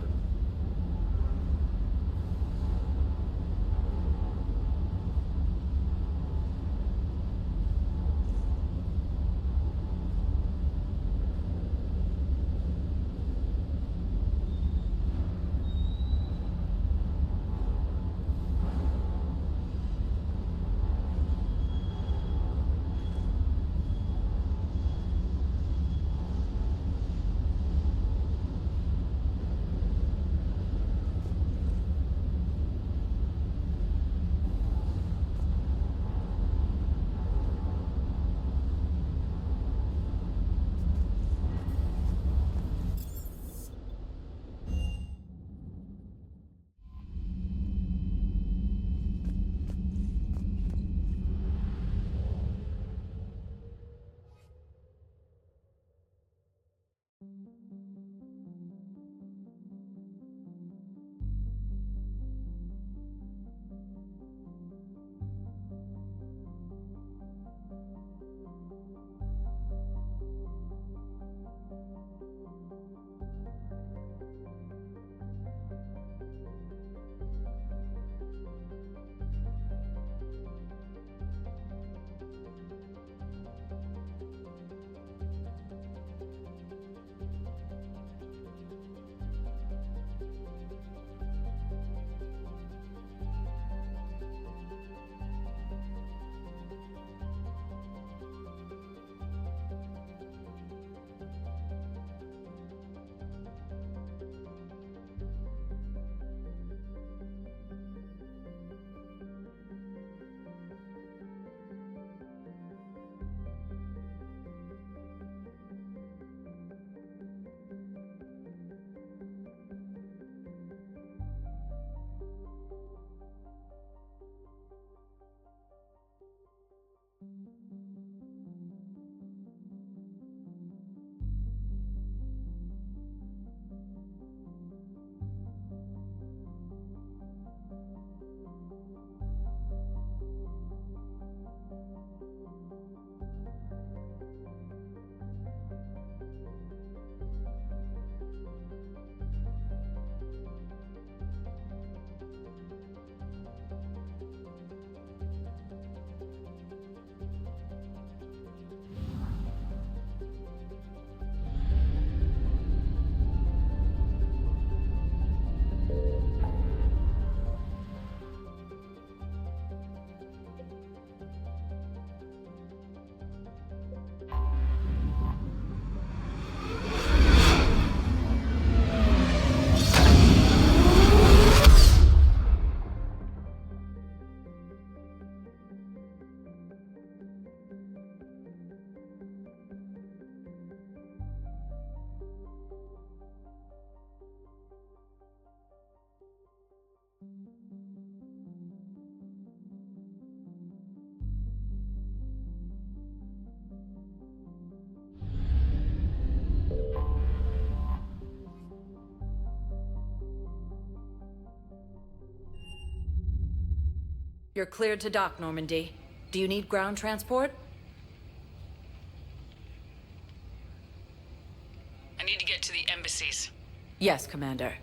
You're cleared to dock, Normandy. Do you need ground transport? Yes, Commander.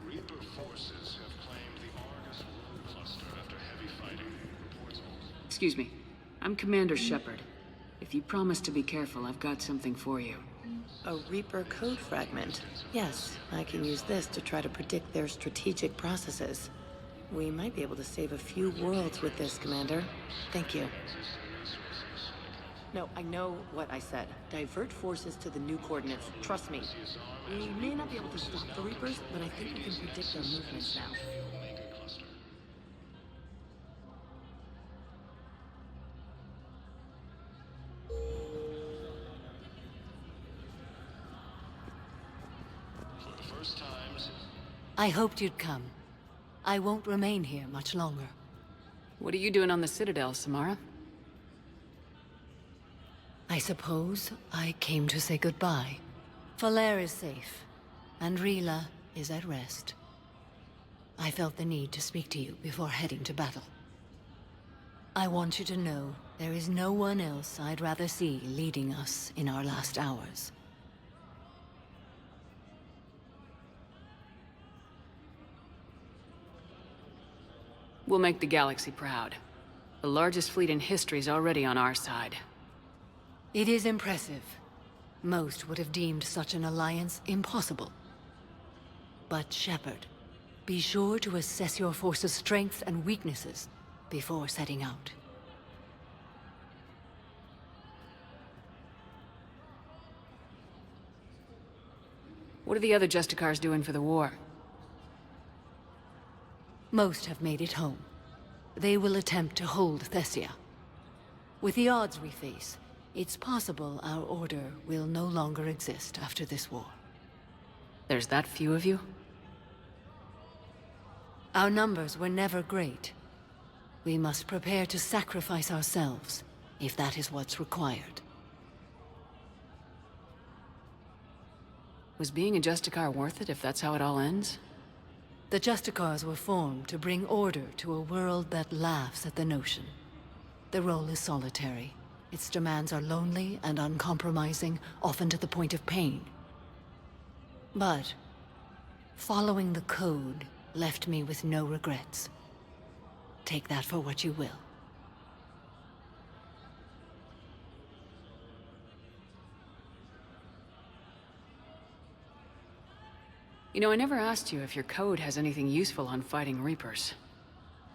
Reaper forces have claimed the Argus road cluster after heavy fighting. Reports. Excuse me. I'm Commander Shepard. If you promise to be careful, I've got something for you. A Reaper code fragment. Yes, I can use this to try to predict their strategic processes. We might be able to save a few worlds with this, Commander. Thank you. No, I know what I said. Divert forces to the new coordinates. Trust me. We may not be able to stop the Reapers, but I think we can predict their movements now. I hoped you'd come. I won't remain here much longer. What are you doing on the Citadel, Samara? I suppose I came to say goodbye. Falair is safe, and Rila is at rest. I felt the need to speak to you before heading to battle. I want you to know there is no one else I'd rather see leading us in our last hours. We'll make the galaxy proud. The largest fleet in history is already on our side. It is impressive. Most would have deemed such an alliance impossible. But Shepard, be sure to assess your force's strengths and weaknesses before setting out. What are the other Justicars doing for the war? Most have made it home. They will attempt to hold Thessia. With the odds we face, it's possible our order will no longer exist after this war. There's that few of you? Our numbers were never great. We must prepare to sacrifice ourselves, if that is what's required. Was being a Justicar worth it if that's how it all ends? The Justicars were formed to bring order to a world that laughs at the notion. The role is solitary. Its demands are lonely and uncompromising, often to the point of pain. But following the code left me with no regrets. Take that for what you will. You know, I never asked you if your code has anything useful on fighting Reapers.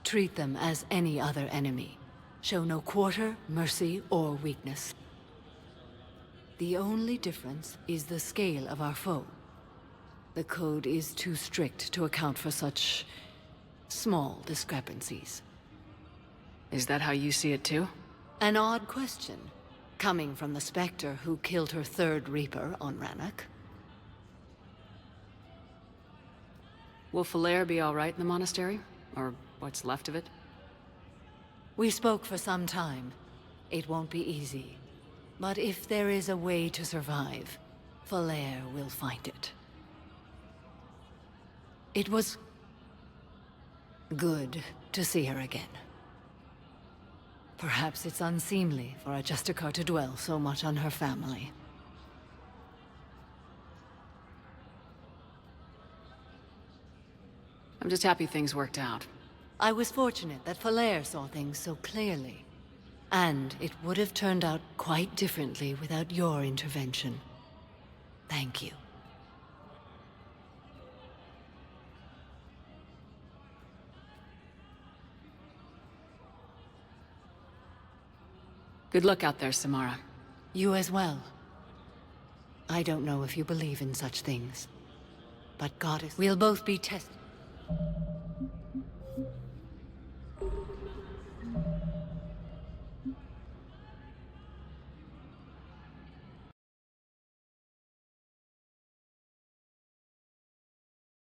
Treat them as any other enemy. Show no quarter, mercy, or weakness. The only difference is the scale of our foe. The code is too strict to account for such small discrepancies. Is that how you see it too? An odd question, coming from the Spectre who killed her third Reaper on Rannoch. Will Falair be all right in the monastery? Or what's left of it? We spoke for some time. It won't be easy. But if there is a way to survive, Falair will find it. It was good to see her again. Perhaps it's unseemly for a Justicar to dwell so much on her family. I'm just happy things worked out. I was fortunate that Falair saw things so clearly. And it would have turned out quite differently without your intervention. Thank you. Good luck out there, Samara. You as well. I don't know if you believe in such things, but Goddess, we'll both be tested.